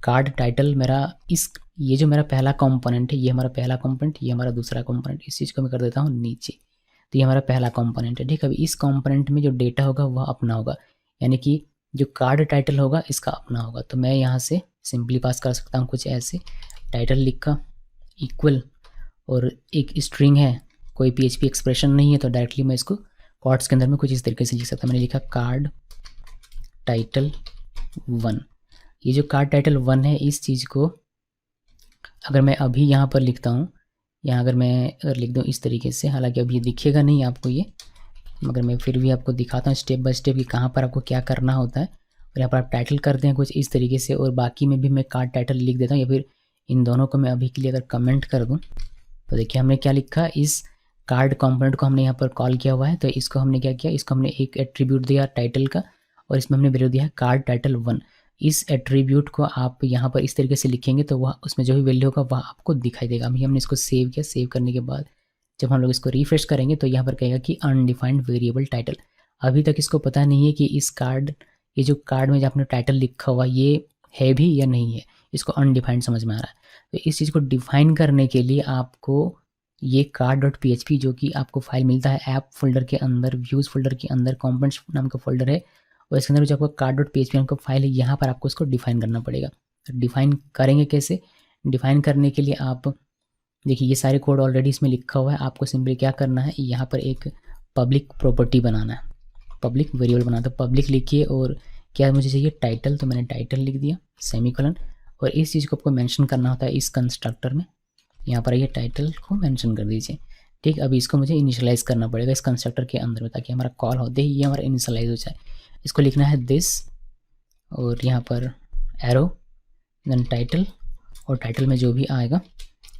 कार्ड टाइटल मेरा इस ये जो मेरा पहला कंपोनेंट है, ये हमारा पहला कंपोनेंट, ये हमारा दूसरा कंपोनेंट, इस चीज़ को मैं कर देता हूँ नीचे। तो ये हमारा पहला कंपोनेंट है, ठीक है। अभी इस कंपोनेंट में जो डेटा होगा वह अपना होगा, यानी कि जो कार्ड टाइटल होगा इसका अपना होगा। तो मैं यहाँ से सिंपली पास कर सकता हूँ कुछ ऐसे, टाइटल लिखा इक्वल, और एक स्ट्रिंग है, कोई PHP एक्सप्रेशन नहीं है, तो डायरेक्टली मैं इसको कॉर्ड्स के अंदर में कुछ इस तरीके से लिख सकता हूँ। मैंने लिखा कार्ड टाइटल 1। ये जो कार्ड टाइटल 1 है, इस चीज़ को अगर मैं अभी यहाँ पर लिखता हूँ, यहाँ अगर मैं लिख दूँ इस तरीके से, हालांकि अभी दिखेगा नहीं आपको ये, मगर मैं फिर भी आपको दिखाता हूँ स्टेप बाय स्टेप कि कहाँ पर आपको क्या करना होता है। और यहाँ पर आप टाइटल करते हैं कुछ इस तरीके से, और बाकी में भी मैं कार्ड टाइटल लिख देता हूँ, या फिर इन दोनों को मैं अभी के लिए अगर कमेंट कर दूँ तो देखिए हमने क्या लिखा, इस कार्ड कंपोनेंट को हमने यहाँ पर कॉल किया हुआ है। तो इसको हमने क्या किया, इसको हमने एक एट्रीब्यूट दिया टाइटल का, और इसमें हमने वैल्यू दिया है कार्ड टाइटल 1। इस एट्रीब्यूट को आप यहाँ पर इस तरीके से लिखेंगे तो वह उसमें जो भी वैल्यू होगा वह आपको दिखाई देगा। अभी हमने इसको सेव किया, सेव करने के बाद जब हम लोग इसको रिफ्रेश करेंगे तो यहाँ पर कहेगा कि अनडिफाइंड वेरिएबल टाइटल। अभी तक इसको पता नहीं है कि इस कार्ड, ये जो कार्ड में जो आपने टाइटल लिखा हुआ ये है भी या नहीं है, इसको अनडिफाइंड समझ में आ रहा है। तो इस चीज़ को डिफाइन करने के लिए आपको ये card.php जो कि आपको फाइल मिलता है ऐप फोल्डर के अंदर, व्यूज़ फोल्डर के अंदर कंपोनेंट्स नाम का फोल्डर है, और इसके अंदर जो आपका card.php नाम का फाइल है, यहाँ पर आपको इसको डिफाइन करना पड़ेगा। डिफाइन करेंगे कैसे, डिफाइन करने के लिए आप देखिए ये सारे कोड ऑलरेडी इसमें लिखा हुआ है। आपको सिंपली क्या करना है, यहाँ पर एक पब्लिक प्रॉपर्टी बनाना है, पब्लिक वेरिएबल बनाना। तो पब्लिक लिखिए, और क्या मुझे चाहिए टाइटल, तो मैंने टाइटल लिख दिया सेमीकोलन, और इस चीज़ को आपको मेंशन करना होता है इस कंस्ट्रक्टर में। यहाँ पर ये टाइटल को मेंशन कर दीजिए, ठीक। अभी इसको मुझे इनिशियलाइज़ करना पड़ेगा इस कंस्ट्रक्टर के अंदर में, ताकि हमारा कॉल होते ही ये हमारा इनिशियलाइज हो जाए। इसको लिखना है दिस, और यहाँ पर एरो, देन टाइटल, और टाइटल में जो भी आएगा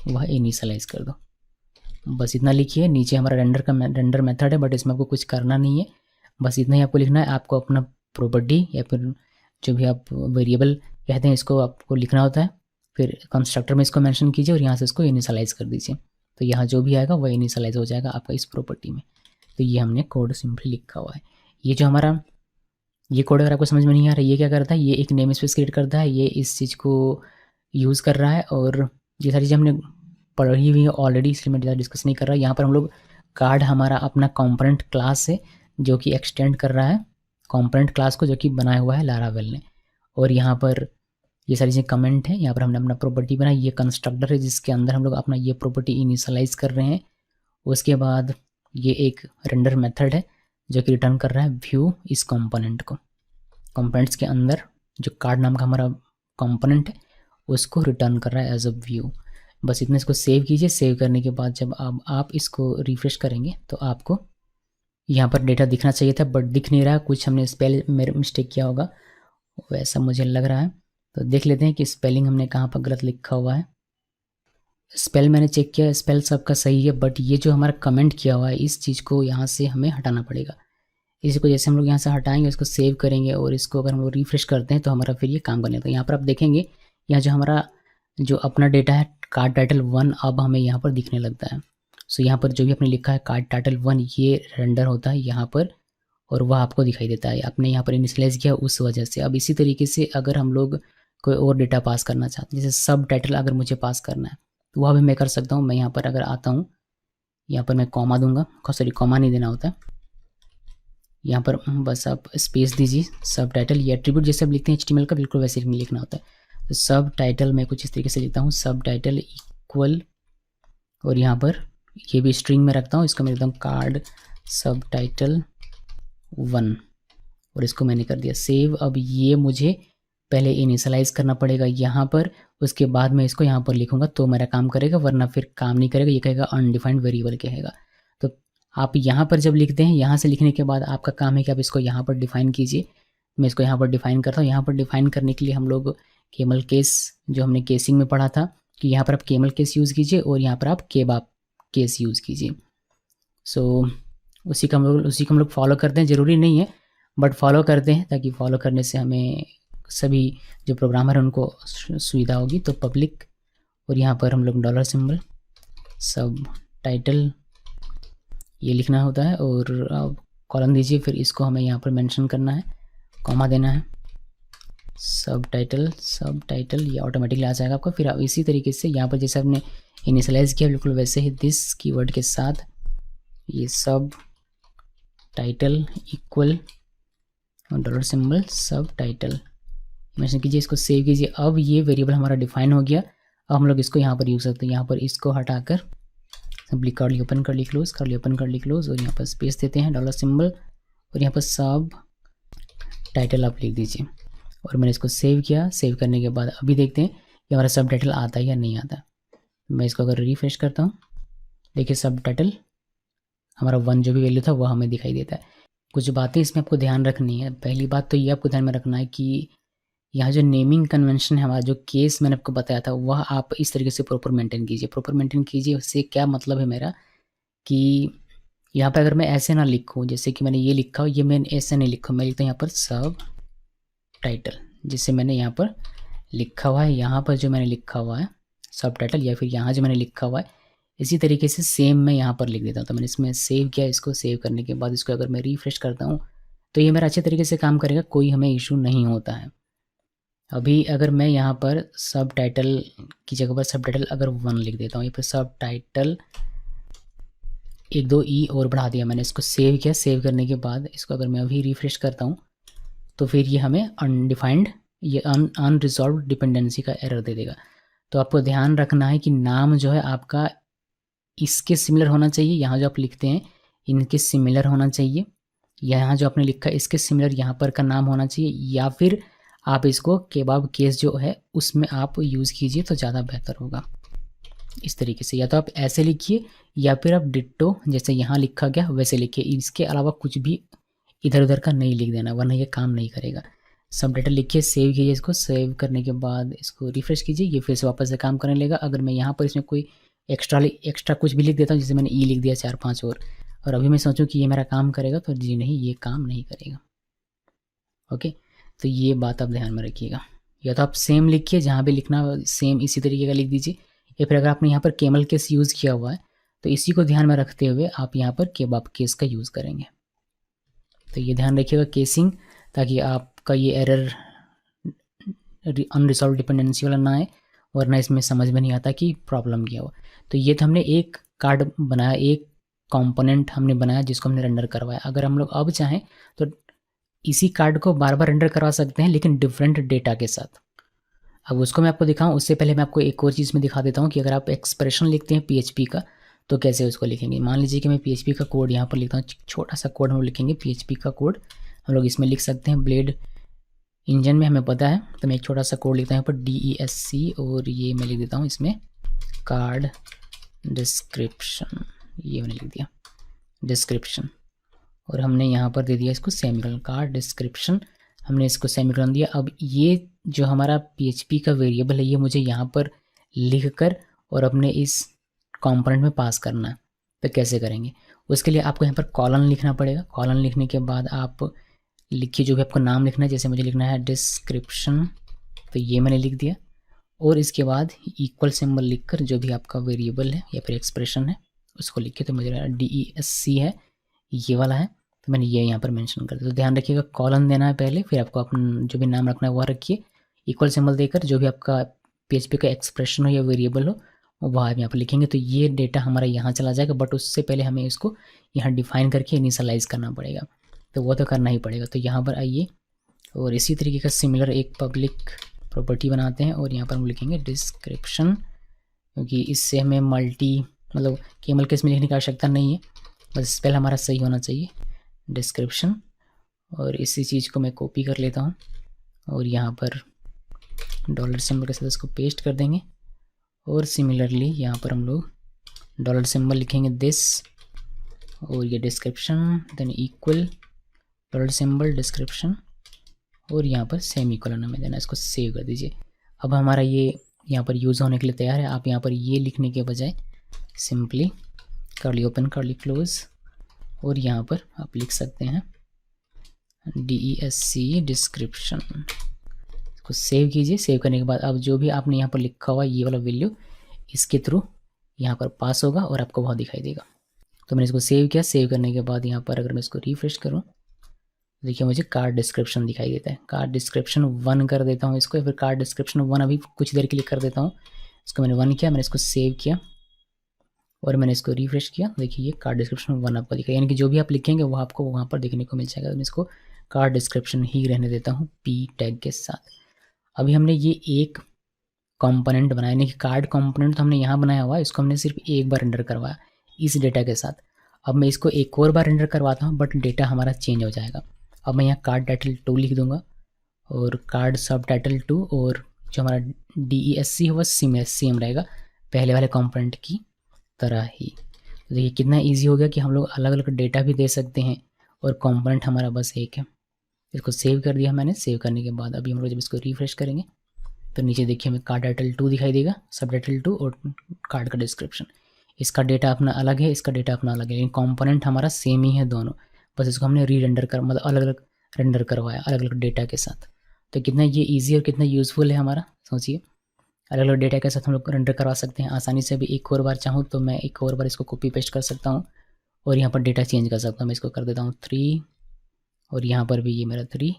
वह इनिशियलाइज कर दो। बस इतना लिखिए। नीचे हमारा रेंडर मेथड है, बट इसमें आपको कुछ करना नहीं है, बस इतना ही आपको लिखना है। आपको अपना प्रॉपर्टी या फिर जो भी आप वेरिएबल कहते हैं इसको आपको लिखना होता है, फिर कंस्ट्रक्टर में इसको मेंशन कीजिए और यहाँ से इसको इनिशियलाइज़ कर दीजिए। तो यहाँ जो भी आएगा वह इनिशियलाइज हो जाएगा आपका इस प्रॉपर्टी में। तो ये हमने कोड सिंपली लिखा हुआ है। ये जो हमारा ये कोड अगर आपको समझ में नहीं आ रहा है, ये क्या करता है, ये एक नेम स्पेस क्रिएट करता है, ये इस चीज़ को यूज़ कर रहा है, और ये सारी चीज़ें हमने पढ़ी हुई है ऑलरेडी, इसलिए मैं ज़्यादा डिस्कस नहीं कर रहा। यहाँ पर हम लोग कार्ड हमारा अपना कंपोनेंट क्लास है जो कि एक्सटेंड कर रहा है कंपोनेंट क्लास को, जो कि बनाया हुआ है लारावेल ने। और यहाँ पर ये सारी चीज़ें कमेंट है, यहाँ पर हमने अपना प्रॉपर्टी बनाई, ये कंस्ट्रक्टर है जिसके अंदर हम लोग अपना ये प्रॉपर्टी इनिशियलाइज कर रहे हैं। उसके बाद ये एक रेंडर मेथड है जो कि रिटर्न कर रहा है व्यू इस कंपोनेंट को, कंपोनेंट्स के अंदर जो कार्ड नाम का हमारा कंपोनेंट है उसको रिटर्न कर रहा है एज अ व्यू। बस इतने, इसको सेव कीजिए। सेव करने के बाद जब आप इसको रिफ्रेश करेंगे तो आपको यहाँ पर डेटा दिखना चाहिए था, बट दिख नहीं रहा। कुछ हमने स्पेल मेरे मिस्टेक किया होगा वैसा मुझे लग रहा है। तो देख लेते हैं कि स्पेलिंग हमने कहाँ पर गलत लिखा हुआ है। स्पेल मैंने चेक किया, स्पेल सबका सही है, बट ये जो हमारा कमेंट किया हुआ है इस चीज़ को यहाँ से हमें हटाना पड़ेगा। इसको जैसे हम लोग यहाँ से हटाएंगे, इसको सेव करेंगे और इसको अगर हम लोग रिफ्रेश करते हैं तो हमारा फिर ये काम करने। तो यहाँ पर आप देखेंगे यहाँ जो हमारा जो अपना डेटा है कार्ड टाइटल 1 अब हमें यहाँ पर दिखने लगता है। सो यहाँ पर जो भी आपने लिखा है कार्ड टाइटल 1 ये रेंडर होता है यहाँ पर, और वह आपको दिखाई देता है। आपने यहाँ पर इनिशियलाइज किया उस वजह से। अब इसी तरीके से अगर हम लोग कोई और डेटा पास करना चाहते हैं, जैसे सब टाइटल अगर मुझे पास करना है तो वह भी मैं कर सकता हूँ। मैं यहाँ पर अगर आता हूँ, यहाँ पर मैं कॉमा दूंगा, सॉरी कॉमा नहीं देना होता है, यहाँ पर बस आप स्पेस दीजिए। सब टाइटल ये एट्रीब्यूट जैसे आप लिखते हैं HTML का बिल्कुल वैसे ही लिखना होता है। तो सब टाइटल मैं कुछ इस तरीके से लिखता हूँ, सब टाइटल इक्वल, और यहाँ पर ये भी स्ट्रिंग में रखता हूँ, इसको मैं लिखता हूँ कार्ड सब टाइटल 1, और इसको मैंने कर दिया सेव। अब ये मुझे पहले इनिशियलाइज करना पड़ेगा यहाँ पर, उसके बाद मैं इसको यहाँ पर लिखूंगा तो मेरा काम करेगा, वरना फिर काम नहीं करेगा, ये कहेगा अनडिफाइंड वेरिएबल कहेगा। तो आप यहाँ पर जब लिखते हैं, यहाँ से लिखने के बाद आपका काम है कि आप इसको यहाँ पर डिफाइन कीजिए। मैं इसको यहाँ पर डिफाइन करता हूँ। यहाँ पर डिफाइन करने के लिए हम लोग केमल केस, जो हमने केसिंग में पढ़ा था कि यहाँ पर आप केमल केस यूज़ कीजिए और यहाँ पर आप केबाब केस यूज़ कीजिए। सो उसी को हम लोग फॉलो करते हैं, ज़रूरी नहीं है बट फॉलो करते हैं, ताकि फॉलो करने से हमें सभी जो प्रोग्रामर हैं उनको सुविधा होगी। तो पब्लिक, और यहाँ पर हम लोग डॉलर सिंबल सब टाइटल ये लिखना होता है, और आप कॉलम दीजिए, फिर इसको हमें यहाँ पर मेंशन करना है, कॉमा देना है, सब टाइटल ये ऑटोमेटिकली आ जाएगा आपका। फिर इसी तरीके से यहाँ पर जैसे आपने इनिशियलाइज किया बिल्कुल वैसे ही दिस कीवर्ड के साथ ये सब टाइटल इक्वल डॉलर सिंबल सब टाइटल मेंशन कीजिए, इसको सेव कीजिए। अब ये वेरिएबल हमारा डिफाइन हो गया। अब हम लोग इसको यहाँ पर यूज़ करते हैं। यहाँ पर इसको हटाकर simply curly open curly close curly open curly close और यहाँ पर स्पेस देते हैं डॉलर सिंबल और यहाँ पर सब टाइटल आप लिख दीजिए और मैंने इसको सेव किया। सेव करने के बाद अभी देखते हैं कि हमारा सब टाइटल आता है या नहीं आता। मैं इसको अगर रिफ्रेश करता हूँ, देखिए सब टाइटल हमारा 1 जो भी वैल्यू था वह हमें दिखाई देता है। कुछ बातें इसमें आपको ध्यान रखनी है। पहली बात तो ये आपको ध्यान में रखना है कि यहाँ जो नेमिंग कन्वेंशन है हमारा, जो केस मैंने आपको बताया था, वह आप इस तरीके से प्रॉपर मेंटेन कीजिए। उससे क्या मतलब है मेरा कि यहाँ पर अगर मैं ऐसे ना लिखूँ, जैसे कि मैंने ये लिखा हो, ये मैं ऐसे नहीं लिखूँ, मैं लिखता हूँ यहाँ पर सब टाइटल, जिससे मैंने यहाँ पर लिखा हुआ है, यहाँ पर जो मैंने लिखा हुआ है सब टाइटल, या फिर यहाँ जो मैंने लिखा हुआ है इसी तरीके से सेम मैं यहाँ पर लिख देता हूँ। तो मैंने इसमें सेव किया। इसको सेव करने के बाद इसको अगर मैं रिफ्रेश करता हूँ तो ये मेरा अच्छे तरीके से काम करेगा, कोई हमें इशू नहीं होता है। अभी अगर मैं यहाँ पर सब टाइटल की जगह पर सब टाइटल अगर 1 लिख देता हूँ, यहाँ पर सब टाइटल 1-2 ई और बढ़ा दिया मैंने, इसको सेव किया। सेव करने के बाद इसको अगर मैं अभी रिफ्रेश करता हूँ तो फिर ये हमें अनडिफाइंड ये अनरिजॉल्व डिपेंडेंसी का एरर दे देगा। तो आपको ध्यान रखना है कि नाम जो है आपका इसके सिमिलर होना चाहिए, यहाँ जो आप लिखते हैं इनके सिमिलर होना चाहिए, यहाँ जो आपने लिखा है इसके सिमिलर यहाँ पर का नाम होना चाहिए, या फिर आप इसको केबाब केस जो है उसमें आप यूज़ कीजिए तो ज़्यादा बेहतर होगा। इस तरीके से या तो आप ऐसे लिखिए या फिर आप डिट्टो जैसे यहाँ लिखा गया वैसे लिखिए। इसके अलावा कुछ भी इधर उधर का नहीं लिख देना, वरना ये काम नहीं करेगा। सब डाटा लिखिए, सेव कीजिए। इसको सेव करने के बाद इसको रिफ्रेश कीजिए, ये फिर से वापस से काम करने लगेगा। अगर मैं यहाँ पर इसमें कोई एक्स्ट्रा कुछ भी लिख देता हूँ, जैसे मैंने ई लिख दिया 4-5 और अभी मैं सोचूं कि ये मेरा काम करेगा, तो जी नहीं, ये काम नहीं करेगा। ओके, तो ये बात आप ध्यान में रखिएगा। या तो आप सेम लिखिए, जहाँ भी लिखना सेम इसी तरीके का लिख दीजिए, या फिर अगर आपने यहाँ पर केमल केस यूज़ किया हुआ है तो इसी को ध्यान में रखते हुए आप यहाँ पर केबाब केस का यूज़ करेंगे। तो ये ध्यान रखिएगा केसिंग, ताकि आपका ये एरर अनरिजॉल्व डिपेंडेंसी वाला ना आए, वरना इसमें समझ में नहीं आता कि प्रॉब्लम क्या हो। तो ये तो हमने एक कार्ड बनाया, एक कंपोनेंट हमने बनाया जिसको हमने रेंडर करवाया। अगर हम लोग अब चाहें तो इसी कार्ड को बार बार रेंडर करवा सकते हैं, लेकिन डिफरेंट डेटा के साथ। अब उसको मैं आपको दिखाऊं उससे पहले मैं आपको एक और चीज़ में दिखा देता हूं कि अगर आप एक्सप्रेशन लिखते हैं PHP का तो कैसे उसको लिखेंगे। मान लीजिए कि मैं PHP का कोड यहाँ पर लिखता हूँ, छोटा सा कोड हम लोग लिखेंगे। PHP का कोड हम लोग इसमें लिख सकते हैं, ब्लेड इंजन में हमें पता है, तो मैं एक छोटा सा कोड लिखता हूँ यहाँ पर DESC, और ये मैं लिख देता हूँ इसमें कार्ड डिस्क्रिप्शन, ये मैंने लिख दिया डिस्क्रिप्शन, और हमने यहाँ पर दे दिया इसको सेमीकोलन, कार्ड डिस्क्रिप्शन, हमने इसको सेमीकोलन दिया। अब ये जो हमारा PHP का वेरिएबल है ये मुझे यहाँ पर लिख कर और अपने इस कंपोनेंट में पास करना है। तो कैसे करेंगे, उसके लिए आपको यहाँ पर कॉलन लिखना पड़ेगा। कॉलन लिखने के बाद आप लिखिए जो भी आपको नाम लिखना है, जैसे मुझे लिखना है डिस्क्रिप्शन, तो ये मैंने लिख दिया। और इसके बाद इक्वल सिंबल लिखकर जो भी आपका वेरिएबल है या फिर एक्सप्रेशन है उसको लिखिए। तो मुझे DESC है, ये वाला है, तो मैंने ये यहाँ पर मेंशन कर दिया। तो ध्यान रखिएगा कॉलन देना है पहले, फिर आपको अपना जो भी नाम रखना है वह रखिए, इक्वल सिंबल देकर जो भी आपका PHP का एक्सप्रेशन हो या वेरिएबल हो वह आप यहाँ पर लिखेंगे। तो ये डेटा हमारा यहाँ चला जाएगा, बट उससे पहले हमें इसको यहाँ डिफाइन करके इनिशियलाइज करना पड़ेगा, तो वो तो करना ही पड़ेगा। तो यहाँ पर आइए और इसी तरीके का सिमिलर एक पब्लिक प्रॉपर्टी बनाते हैं और यहाँ पर हम लिखेंगे डिस्क्रिप्शन, क्योंकि इससे हमें मतलब केमल केस में लिखने की आवश्यकता नहीं है, बस स्पेल हमारा सही होना चाहिए डिस्क्रिप्शन। और इसी चीज़ को मैं कॉपी कर लेता हूँ और यहाँ पर डॉलर सिंबल के साथ इसको पेस्ट कर देंगे। और सिमिलरली यहाँ पर हम लोग डॉलर सिंबल लिखेंगे दिस, और ये description, than equal dollar symbol description, और यहाँ पर सेमीकोलन हमें देना। इसको सेव कर दीजिए। अब हमारा ये यहाँ पर यूज़ होने के लिए तैयार है। आप यहाँ पर ये लिखने के बजाय simply curly open curly close, और यहाँ पर आप लिख सकते हैं DESC डिस्क्रिप्शन। इसको सेव कीजिए। सेव करने के बाद अब जो भी आपने यहाँ पर लिखा हुआ ये वाला वैल्यू इसके थ्रू यहाँ पर पास होगा और आपको वहाँ दिखाई देगा। तो मैंने इसको सेव किया। सेव करने के बाद यहाँ पर अगर मैं इसको रिफ्रेश करूँ देखिए मुझे कार्ड डिस्क्रिप्शन दिखाई देता है। कार्ड डिस्क्रिप्शन 1 कर देता हूँ इसको, या फिर कार्ड डिस्क्रिप्शन 1 अभी कुछ देर के लिए कर देता हूँ। इसको मैंने 1 किया, मैंने इसको सेव किया और मैंने इसको रिफ्रेश किया। देखिए ये कार्ड डिस्क्रिप्शन 1 आपको दिखा, यानी कि जो भी आप लिखेंगे वो आपको वहाँ पर देखने को मिल जाएगा। तो मैं इसको कार्ड डिस्क्रिप्शन ही रहने देता हूँ पी टैग के साथ। अभी हमने ये एक कंपोनेंट बनाया, यानी कि कार्ड कंपोनेंट तो हमने यहाँ बनाया हुआ है, इसको हमने सिर्फ एक बार रेंडर करवाया इस डेटा के साथ। अब मैं इसको एक और बार रेंडर करवाता हूँ, बट डेटा हमारा चेंज हो जाएगा। अब मैं यहाँ कार्ड टाइटल 2 लिख दूंगा और कार्ड सब टाइटल 2, और जो हमारा DESC होगा सेम रहेगा पहले वाले कंपोनेंट की तरह ही। तो देखिए कितना ईजी हो गया कि हम लोग अलग अलग डेटा भी दे सकते हैं और कंपोनेंट हमारा बस एक है। इसको सेव कर दिया मैंने। सेव करने के बाद अभी हम लोग जब इसको रिफ्रेश करेंगे तो नीचे देखिए हमें कार्ड टाइटल 2 दिखाई देगा, सब टाइटल 2 और कार्ड का डिस्क्रिप्शन। इसका डेटा अपना अलग है, इसका डेटा अपना अलग है, लेकिन कंपोनेंट हमारा सेम ही है दोनों, बस इसको हमने री रेंडर कर मतलब अलग अलग रेंडर करवाया अलग अलग डेटा के साथ। तो कितना ये ईजी और कितना यूज़फुल है हमारा, सोचिए। अलग अलग डेटा के साथ हम लोग रेंडर करवा सकते हैं आसानी से। भी एक और बार चाहूँ तो मैं एक और बार इसको कॉपी पेस्ट कर सकता हूँ और यहाँ पर डेटा चेंज कर सकता हूँ। मैं इसको कर देता हूँ 3 और यहाँ पर भी ये मेरा 3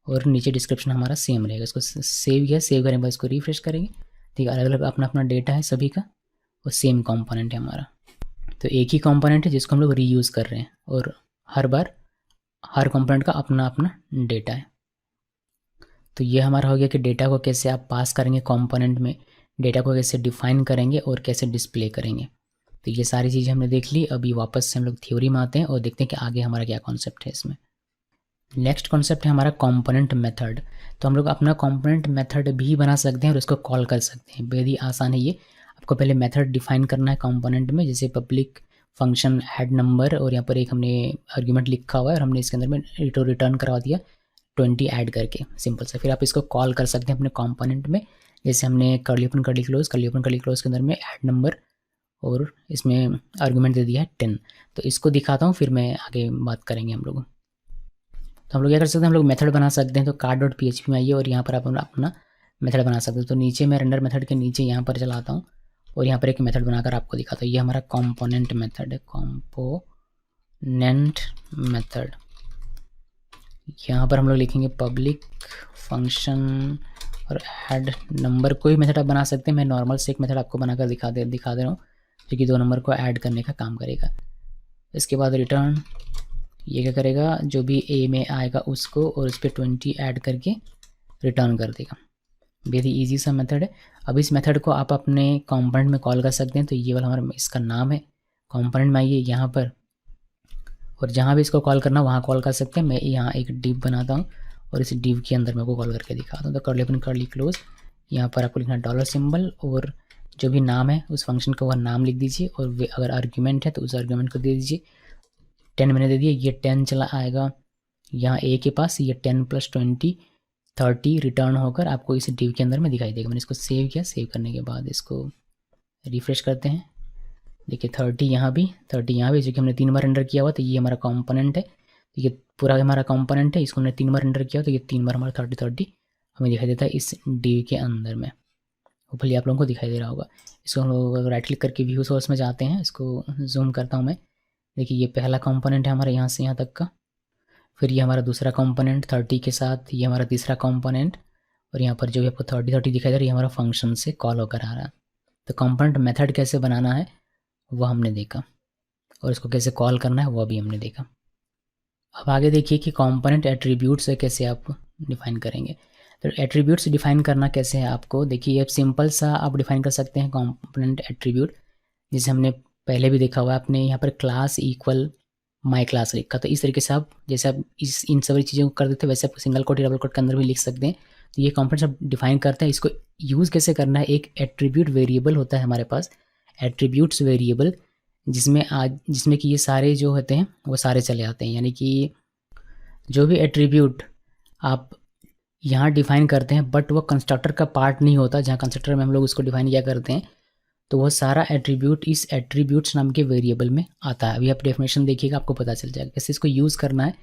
और नीचे डिस्क्रिप्शन हमारा सेम रहेगा। इसको सेव किया, सेव करने के बाद इसको रिफ्रेश करेंगे। ठीक है, अलग अलग अपना अपना डेटा है सभी का और सेम कंपोनेंट है हमारा। तो एक ही कंपोनेंट है जिसको हम लोग रीयूज़ कर रहे हैं और हर बार हर कंपोनेंट का अपना अपना डेटा है। तो ये हमारा हो गया कि डेटा को कैसे आप पास करेंगे कंपोनेंट में, डेटा को कैसे डिफाइन करेंगे और कैसे डिस्प्ले करेंगे। तो ये सारी चीज़ें हमने देख ली। अभी वापस से हम लोग थ्योरी में आते हैं और देखते हैं कि आगे हमारा क्या कॉन्सेप्ट है इसमें। नेक्स्ट कॉन्सेप्ट है हमारा कंपोनेंट मेथड। तो हम लोग अपना कंपोनेंट मेथड भी बना सकते हैं और उसको कॉल कर सकते हैं। बेहद ही आसान है ये। आपको पहले मेथड डिफाइन करना है कंपोनेंट में, जैसे पब्लिक फंक्शन ऐड नंबर, और यहाँ पर एक हमने आर्ग्यूमेंट लिखा हुआ है और हमने इसके अंदर में रिटर्न करवा दिया 20 ऐड करके, सिंपल सा। फिर आप इसको कॉल कर सकते हैं अपने कंपोनेंट में, जैसे हमने कर्ली ओपन कर्ली क्लोज के अंदर में ऐड नंबर और इसमें आर्गूमेंट दे दिया है 10। तो इसको दिखाता हूँ, फिर मैं आगे बात करेंगे हम लोग। तो हम लोग क्या कर सकते हैं, हम लोग मेथड बना सकते हैं। तो card.php में आइए और यहाँ पर आप अपना मेथड बना सकते हो। तो नीचे मैं रेंडर मेथड के नीचे यहाँ पर चलाता हूँ और यहाँ पर एक मेथड बनाकर आपको दिखाता हूँ। ये हमारा कंपोनेंट मेथड है, कंपोनेंट मेथड। यहाँ पर हम लोग लिखेंगे पब्लिक फंक्शन और ऐड नंबर। कोई मेथड आप बना सकते हैं, मैं नॉर्मल से एक मेथड आपको बनाकर दिखा दे रहा हूँ जो कि 2 नंबर को ऐड करने का काम करेगा। इसके बाद रिटर्न, ये क्या करेगा, जो भी ए में आएगा उसको और उस पर 20 ऐड करके रिटर्न कर देगा। बेहद ही ईजी सा मेथड है। अब इस मेथड को आप अपने कंपोनेंट में कॉल कर सकते हैं। तो ये वाला हमारा इसका नाम है। कंपोनेंट में आइए यहाँ पर और जहाँ भी इसको कॉल करना वहाँ कॉल कर सकते हैं। मैं यहाँ एक डिव बनाता हूँ और इस डिव के अंदर मैं को कॉल करके दिखाता हूँ। तो कर्ली ओपन कर्ली क्लोज, यहाँ पर आपको लिखना $सिंबल और जो भी नाम है उस फंक्शन का वह नाम लिख दीजिए और अगर आर्ग्यूमेंट है तो उस आर्ग्यूमेंट को दे दीजिए। 10 मैंने दे दिया, ये 10 चला आएगा यहाँ ए के पास। ये 10 + 20 30 रिटर्न होकर आपको इस डिव के अंदर में दिखाई देगा। मैंने इसको सेव किया। सेव करने के बाद इसको रिफ्रेश करते हैं। देखिए 30 यहाँ भी, 30 यहाँ भी, जो कि हमने 3 बार रेंडर किया हुआ। तो ये हमारा कंपोनेंट है। तो ये पूरा हमारा कंपोनेंट है, इसको हमने 3 बार रेंडर किया। तो ये 3 बार हमारा 30 हमें दिखाई देता है इस डिव के अंदर में। होपफुली आप लोगों को दिखाई दे रहा होगा। इसको हम लोग राइट क्लिक करके व्यू सोर्स में जाते हैं। इसको जूम करता हूँ मैं। देखिए ये पहला कंपोनेंट है हमारा यहाँ से यहाँ तक का। फिर ये हमारा दूसरा कंपोनेंट 30 के साथ, ये हमारा तीसरा कंपोनेंट, और यहाँ पर जो भी आपको 30 दिखाई दे रहा है ये हमारा फंक्शन से कॉल होकर आ रहा है। तो कंपोनेंट मेथड कैसे बनाना है वो हमने देखा और इसको कैसे कॉल करना है वो भी हमने देखा। अब आगे देखिए कि कंपोनेंट एट्रीब्यूट्स है कैसे आप डिफाइन करेंगे। तो एट्रीब्यूट्स डिफाइन करना कैसे है आपको, देखिए ये सिंपल सा आप डिफाइन कर सकते हैं कंपोनेंट एट्रीब्यूट, जिसे हमने पहले भी देखा हुआ है। आपने यहाँ पर क्लास इक्वल माई क्लास लिखा, तो इस तरीके से आप जैसे आप इन सभी चीज़ों को कर देते हैं वैसे आप सिंगल कोट डबल कोट के अंदर भी लिख सकते हैं। तो ये कंपोनेंट्स आप डिफाइन करते हैं। इसको यूज़ कैसे करना है, एक एट्रीब्यूट वेरिएबल होता है हमारे पास, एट्रीब्यूट्स वेरिएबल, जिसमें कि ये सारे जो होते हैं वो सारे चले आते हैं। यानी कि जो भी एट्रीब्यूट आप यहाँ डिफाइन करते हैं बट वो कंस्ट्रक्टर का पार्ट नहीं होता, जहाँ कंस्ट्रक्टर में हम लोग उसको डिफाइन किया करते हैं, तो वो सारा एट्रीब्यूट इस एट्रीब्यूट्स नाम के वेरिएबल में आता है। अभी आप डेफिनेशन देखिएगा आपको पता चल जाएगा कैसे इसको यूज़ करना है।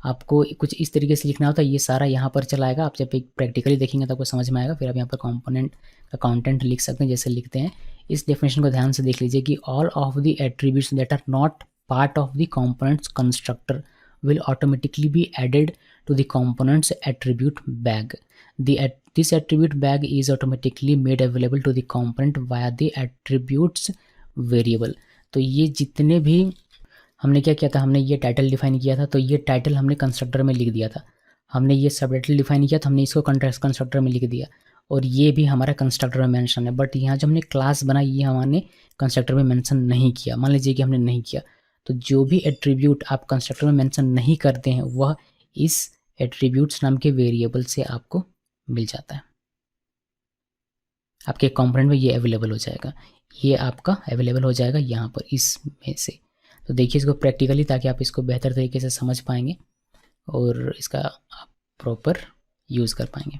आपको कुछ इस तरीके से लिखना होता है, ये सारा यहाँ पर चला आएगा। आप जब एक प्रैक्टिकली देखेंगे तो आपको समझ में आएगा। फिर आप यहाँ पर कंपोनेंट का कंटेंट लिख सकते हैं जैसे लिखते हैं। इस डेफिनेशन को ध्यान से देख लीजिए कि all of the attributes that are not part of the components constructor will automatically be added to the components attribute bag. This attribute bag is automatically made available to the component via the attributes variable. तो ये जितने भी हमने क्या किया था, हमने ये टाइटल डिफाइन किया था, तो ये टाइटल हमने कंस्ट्रक्टर में लिख दिया था। हमने ये सब टाइटल डिफाइन किया तो हमने इसको कंस्ट्रक्टर में लिख दिया, और ये भी हमारा कंस्ट्रक्टर में मेंशन है। बट यहाँ जो हमने क्लास बनाई ये हमने कंस्ट्रक्टर में मेंशन नहीं किया। मान लीजिए कि हमने नहीं किया, तो जो भी एट्रीब्यूट आप कंस्ट्रक्टर में मेंशन नहीं करते हैं वह इस एट्रीब्यूट्स नाम के वेरिएबल से आपको मिल जाता है, आपके कंपोनेंट में ये अवेलेबल हो जाएगा। ये आपका अवेलेबल हो जाएगा यहाँ पर इसमें से। तो देखिए इसको प्रैक्टिकली, ताकि आप इसको बेहतर तरीके से समझ पाएंगे और इसका आप प्रॉपर यूज़ कर पाएंगे।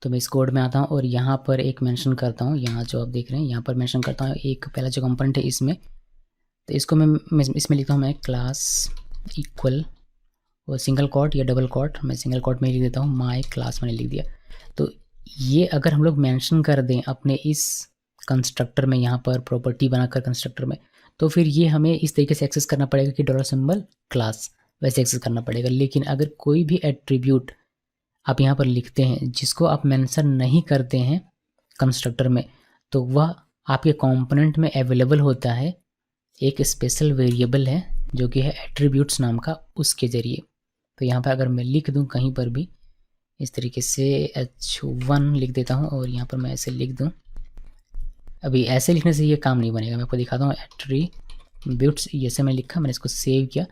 तो मैं इस कोड में आता हूँ और यहाँ पर एक मेंशन करता हूँ, यहाँ जो आप देख रहे हैं यहाँ पर मेंशन करता हूँ एक पहला जो कंपोनेंट है इसमें, तो इसको मैं इसमें लिखता हूँ मैं क्लास इक्वल, और सिंगल कोट या डबल कोट, मैं सिंगल कोट में लिख देता हूँ माई क्लास मैंने लिख दिया। तो ये अगर हम लोग मेंशन कर दें अपने इस कंस्ट्रक्टर में, यहाँ पर प्रॉपर्टी बनाकर कंस्ट्रक्टर में, तो फिर ये हमें इस तरीके से एक्सेस करना पड़ेगा कि डॉलर सिंबल क्लास, वैसे एक्सेस करना पड़ेगा। लेकिन अगर कोई भी एट्रीब्यूट आप यहाँ पर लिखते हैं जिसको आप मेंशन नहीं करते हैं कंस्ट्रक्टर में, तो वह आपके कंपोनेंट में अवेलेबल होता है, एक स्पेशल वेरिएबल है जो कि है एट्रीब्यूट्स नाम का, उसके ज़रिए। तो यहाँ पर अगर मैं लिख दूँ कहीं पर भी इस तरीके से h1 लिख देता हूँ और यहाँ पर मैं ऐसे लिख दूँ। अभी ऐसे लिखने से ये काम नहीं बनेगा, मैं आपको दिखाता हूँ। एट्रीब्यूट्स ये से मैं लिखा, मैंने इसको सेव किया।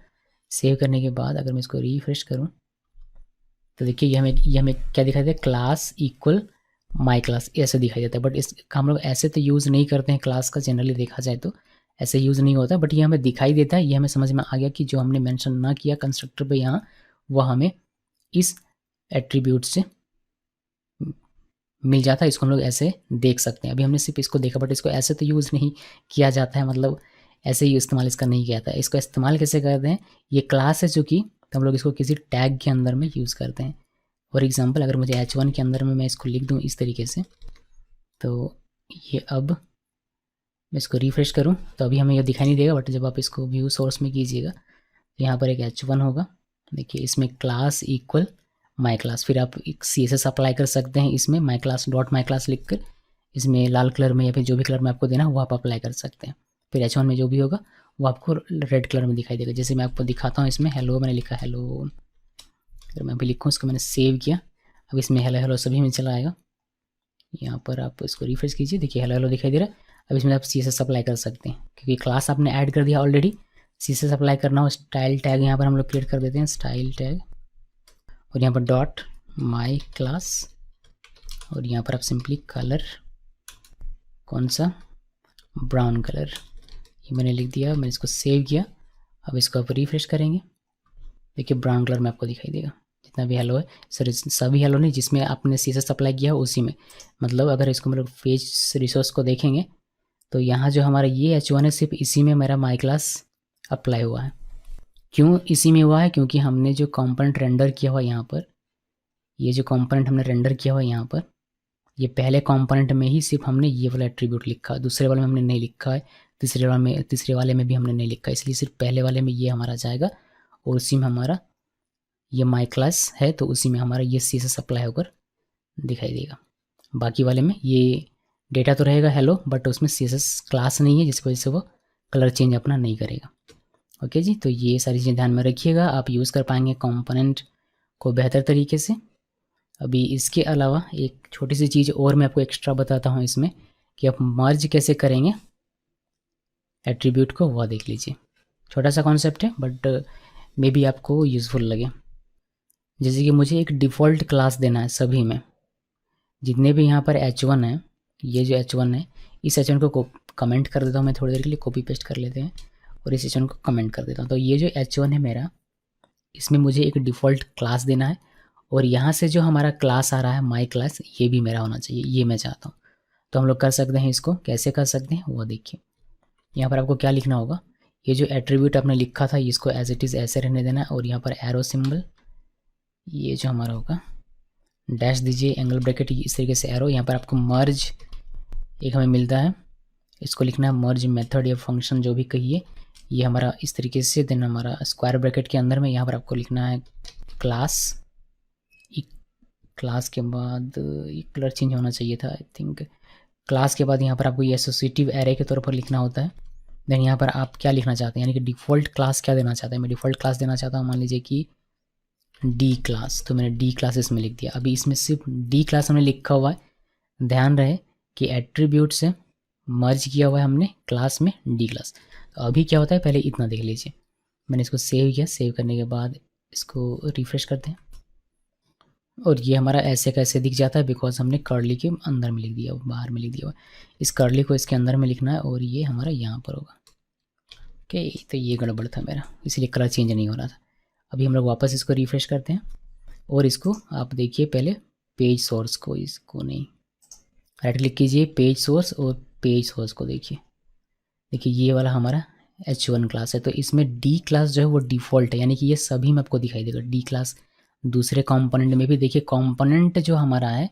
सेव करने के बाद अगर मैं इसको रिफ्रेश करूँ तो देखिए ये हमें क्या दिखाई देता है, क्लास इक्वल माई क्लास, ऐसे दिखाई देता है। बट इसका हम लोग ऐसे तो यूज़ नहीं करते हैं क्लास का, जनरली देखा जाए तो ऐसे यूज़ नहीं होता, बट ये हमें दिखाई देता है। ये हमें समझ में आ गया कि जो हमने मेंशन ना किया कंस्ट्रक्टर पे यहाँ, वह हमें इस एट्रीब्यूट से मिल जाता है। इसको हम लोग ऐसे देख सकते हैं। अभी हमने सिर्फ इसको देखा, बट इसको ऐसे तो यूज़ नहीं किया जाता है, मतलब ऐसे ही इस्तेमाल इसका नहीं किया जाता है। इसको इस्तेमाल कैसे करते हैं, ये क्लास है जो कि, तो हम लोग इसको किसी टैग के अंदर में यूज़ करते हैं। फॉर एग्जांपल अगर मुझे h1 के अंदर में मैं इसको लिख दूँ इस तरीके से, तो ये अब मैं इसको रिफ्रेश करूँ तो अभी हमें ये दिखाई नहीं देगा, बट जब आप इसको व्यू सोर्स में कीजिएगा तो यहाँ पर एक h1 होगा। देखिए इसमें क्लास इक्वल माई क्लास, फिर आप एक CSS अप्लाई कर सकते हैं इसमें, my class dot my class लिख कर, इसमें लाल कलर में या फिर जो भी कलर में आपको देना है वो आप अप्लाई कर सकते हैं। फिर h1 में जो भी होगा वो आपको रेड कलर में दिखाई देगा। जैसे मैं आपको दिखाता हूँ, इसमें हेलो मैंने लिखा, हेलो, अगर मैं अभी लिखूँ इसको मैंने सेव किया, अब इसमें हेलो हेलो सभी में चला आएगा। यहाँ पर आप इसको रिफ्रेश कीजिए, देखिए हेलो हेलो दिखाई दे रहा है। अब इसमें आप CSS अप्लाई कर सकते हैं क्योंकि क्लास आपने ऐड कर दिया ऑलरेडी। CSS अप्लाई करना हो, स्टाइल टैग यहाँ पर हम लोग क्रिएट कर देते हैं, स्टाइल टैग, और यहाँ पर डॉट माई क्लास, और यहाँ पर आप सिंपली कलर कौन सा, ब्राउन कलर, ये मैंने लिख दिया। मैंने इसको सेव किया, अब इसको आप रिफ्रेश करेंगे, देखिए ब्राउन कलर में आपको दिखाई देगा जितना भी हेलो है। सर सभी हेलो नहीं, जिसमें आपने CSS अप्लाई किया उसी में, मतलब अगर इसको मतलब पेज रिसोर्स को देखेंगे तो यहाँ जो हमारा ये h1 है सिर्फ इसी में मेरा माई क्लास अप्लाई हुआ है। क्यों इसी में हुआ है, क्योंकि हमने जो कंपोनेंट रेंडर किया हुआ यहाँ पर, ये जो कंपोनेंट हमने रेंडर किया हुआ यहाँ पर, ये पहले कंपोनेंट में ही सिर्फ हमने ये वाला एट्रीब्यूट लिखा, दूसरे वाले में हमने नहीं लिखा है, तीसरे वाले में भी हमने नहीं लिखा, इसलिए सिर्फ पहले वाले में ये हमारा जाएगा और उसी में हमारा ये माई क्लास है, तो उसी में हमारा ये CSS अप्लाई होकर दिखाई देगा। बाकी वाले में ये डेटा तो रहेगा हेलो, बट उसमें CSS क्लास नहीं है, जिसकी वजह से वो कलर चेंज अपना नहीं करेगा। ओके जी, तो ये सारी चीज़ें ध्यान में रखिएगा, आप यूज़ कर पाएंगे कंपोनेंट को बेहतर तरीके से। अभी इसके अलावा एक छोटी सी चीज़ और मैं आपको एक्स्ट्रा बताता हूँ इसमें, कि आप मर्ज कैसे करेंगे एट्रीब्यूट को, वह देख लीजिए। छोटा सा कॉन्सेप्ट है बट मे बी आपको यूज़फुल लगे। जैसे कि मुझे एक डिफ़ॉल्ट क्लास देना है सभी में, जितने भी यहाँ पर h1 है, ये जो h1 है, इस h1 को कमेंट कर देता हूँ मैं, थोड़ी देर के लिए कॉपी पेस्ट कर लेते हैं, और इस h1 को कमेंट कर देता हूँ। तो ये जो h1 है मेरा, इसमें मुझे एक डिफ़ॉल्ट क्लास देना है, और यहाँ से जो हमारा क्लास आ रहा है माई क्लास, ये भी मेरा होना चाहिए, ये मैं चाहता हूँ। तो हम लोग कर सकते हैं, इसको कैसे कर सकते हैं वो देखिए। यहाँ पर आपको क्या लिखना होगा, ये जो एट्रीब्यूट आपने लिखा था इसको एज इट इज़ ऐसे रहने देना है, और यहाँ पर एरो सिंबल, ये जो हमारा होगा डैश दीजिए, एंगल ब्रैकेट इस तरीके से एरो। यहाँ पर आपको मर्ज एक हमें मिलता है इसको लिखना है मर्ज मेथड या फंक्शन जो भी कहिए, ये हमारा इस तरीके से। देन हमारा स्क्वायर ब्रैकेट के अंदर में यहाँ पर आपको लिखना है क्लास। क्लास के बाद ये कलर चेंज होना चाहिए था आई थिंक। क्लास के बाद यहाँ पर आपको ये एसोसिएटिव एरे के तौर पर लिखना होता है। देन यहाँ पर आप क्या लिखना चाहते हैं, यानी कि डिफ़ॉल्ट क्लास क्या देना चाहते हैं। मैं डिफ़ॉल्ट क्लास देना चाहता हूँ, मान लीजिए कि डी क्लास, तो मैंने डी क्लास इसमें लिख दिया। अभी इसमें सिर्फ डी क्लास हमने लिखा हुआ है, ध्यान रहे कि एट्रीब्यूट से मर्ज किया हुआ है हमने क्लास में डी क्लास। तो अभी क्या होता है पहले इतना देख लीजिए। मैंने इसको सेव किया, सेव करने के बाद इसको रिफ्रेश करते हैं और ये हमारा ऐसे कैसे दिख जाता है, बिकॉज हमने कर्ली के अंदर में लिख दिया, बाहर में लिख दिया हुआ। इस कर्ली को इसके अंदर में लिखना है और ये हमारा यहाँ पर होगा। ओके, तो ये गड़बड़ था मेरा, इसलिए कलर चेंज नहीं हो रहा था। अभी हम लोग वापस इसको रिफ्रेश करते हैं और इसको आप देखिए पहले पेज सोर्स को, इसको नहीं, राइट क्लिक कीजिए पेज सोर्स और पेज सोर्स को देखिए। देखिए ये वाला हमारा H1 क्लास है, तो इसमें डी क्लास जो है वो डिफ़ॉल्ट है, यानी कि ये सभी में आपको दिखाई देगा डी क्लास। दूसरे कंपोनेंट में भी देखिए कंपोनेंट जो हमारा है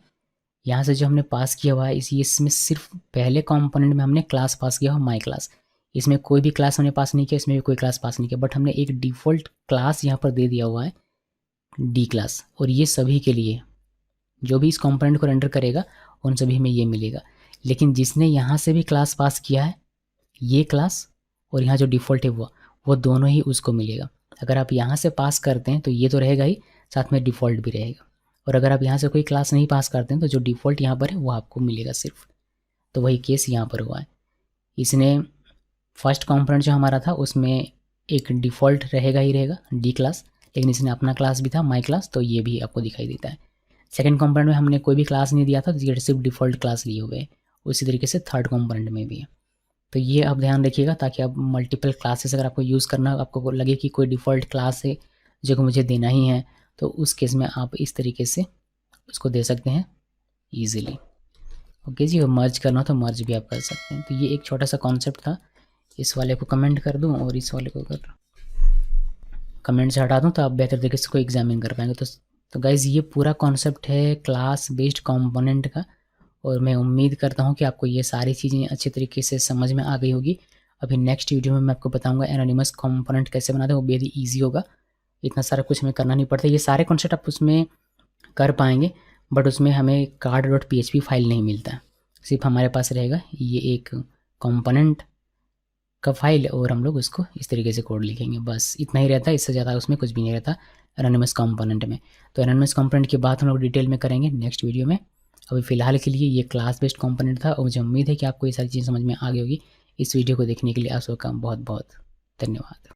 यहाँ से जो हमने पास किया हुआ है, इसमें सिर्फ पहले कंपोनेंट में हमने क्लास पास किया हुआ माई क्लास। इसमें कोई भी क्लास हमने पास नहीं किया, इसमें भी कोई क्लास पास नहीं किया, बट हमने एक डिफ़ॉल्ट क्लास यहाँ पर दे दिया हुआ है डी क्लास। और ये सभी के लिए जो भी इस कंपोनेंट को रेंडर करेगा उन सभी में ये मिलेगा। लेकिन जिसने यहाँ से भी क्लास पास किया है, ये क्लास और यहाँ जो डिफ़ॉल्ट है वो दोनों ही उसको मिलेगा। अगर आप यहाँ से पास करते हैं तो ये तो रहेगा ही, साथ में डिफ़ॉल्ट भी रहेगा। और अगर आप यहाँ से कोई क्लास नहीं पास करते हैं तो जो डिफ़ॉल्ट यहाँ पर है वो आपको मिलेगा सिर्फ। तो वही केस यहाँ पर हुआ है। इसने फर्स्ट कंपोनेंट जो हमारा था उसमें एक डिफ़ॉल्ट रहेगा ही रहेगा डी क्लास, लेकिन इसने अपना क्लास भी था माई क्लास, तो ये भी आपको दिखाई देता है। सेकंड कंपोनेंट में हमने कोई भी क्लास नहीं दिया था, तो सिर्फ डिफ़ॉल्ट क्लास लिए हुए। उसी तरीके से थर्ड कंपोनेंट में भी है। तो ये आप ध्यान रखिएगा ताकि आप मल्टीपल क्लासेस अगर आपको यूज़ करना, आपको लगे कि कोई डिफ़ॉल्ट क्लास है जो कि मुझे देना ही है, तो उस केस में आप इस तरीके से उसको दे सकते हैं ईजिली। ओके जी, और मर्ज करना हो तो मर्ज भी आप कर सकते हैं। तो ये एक छोटा सा कॉन्सेप्ट था। इस वाले को कमेंट कर दूं और इस वाले को अगर कमेंट से हटा दूं तो आप बेहतर तरीके से इसको एग्जामिन कर पाएंगे। तो गाइज़ ये पूरा कॉन्सेप्ट है क्लास बेस्ड कंपोनेंट का, और मैं उम्मीद करता हूँ कि आपको ये सारी चीज़ें अच्छे तरीके से समझ में आ गई होगी। अभी नेक्स्ट वीडियो में मैं आपको बताऊँगा एनोनिमस कंपोनेंट कैसे बनाते हैं, वो बेहद ईजी होगा। इतना सारा कुछ हमें करना नहीं पड़ता, ये सारे कॉन्सेप्ट आप उसमें कर पाएंगे, बट उसमें हमें card.php फाइल नहीं मिलता, सिर्फ हमारे पास रहेगा ये एक कंपोनेंट का फाइल और हम लोग उसको इस तरीके से कोड लिखेंगे, बस इतना ही रहता है। इससे ज़्यादा उसमें कुछ भी नहीं रहता एनोनिमस कंपोनेंट में। तो एनोनिमस कंपोनेंट की बात हम लोग डिटेल में करेंगे नेक्स्ट वीडियो में। अभी फ़िलहाल के लिए ये क्लास बेस्ड कंपोनेंट था और मुझे उम्मीद है कि आपको ये सारी चीज़ें समझ में आ गई होगी। इस वीडियो को देखने के लिए आप सबका बहुत बहुत धन्यवाद।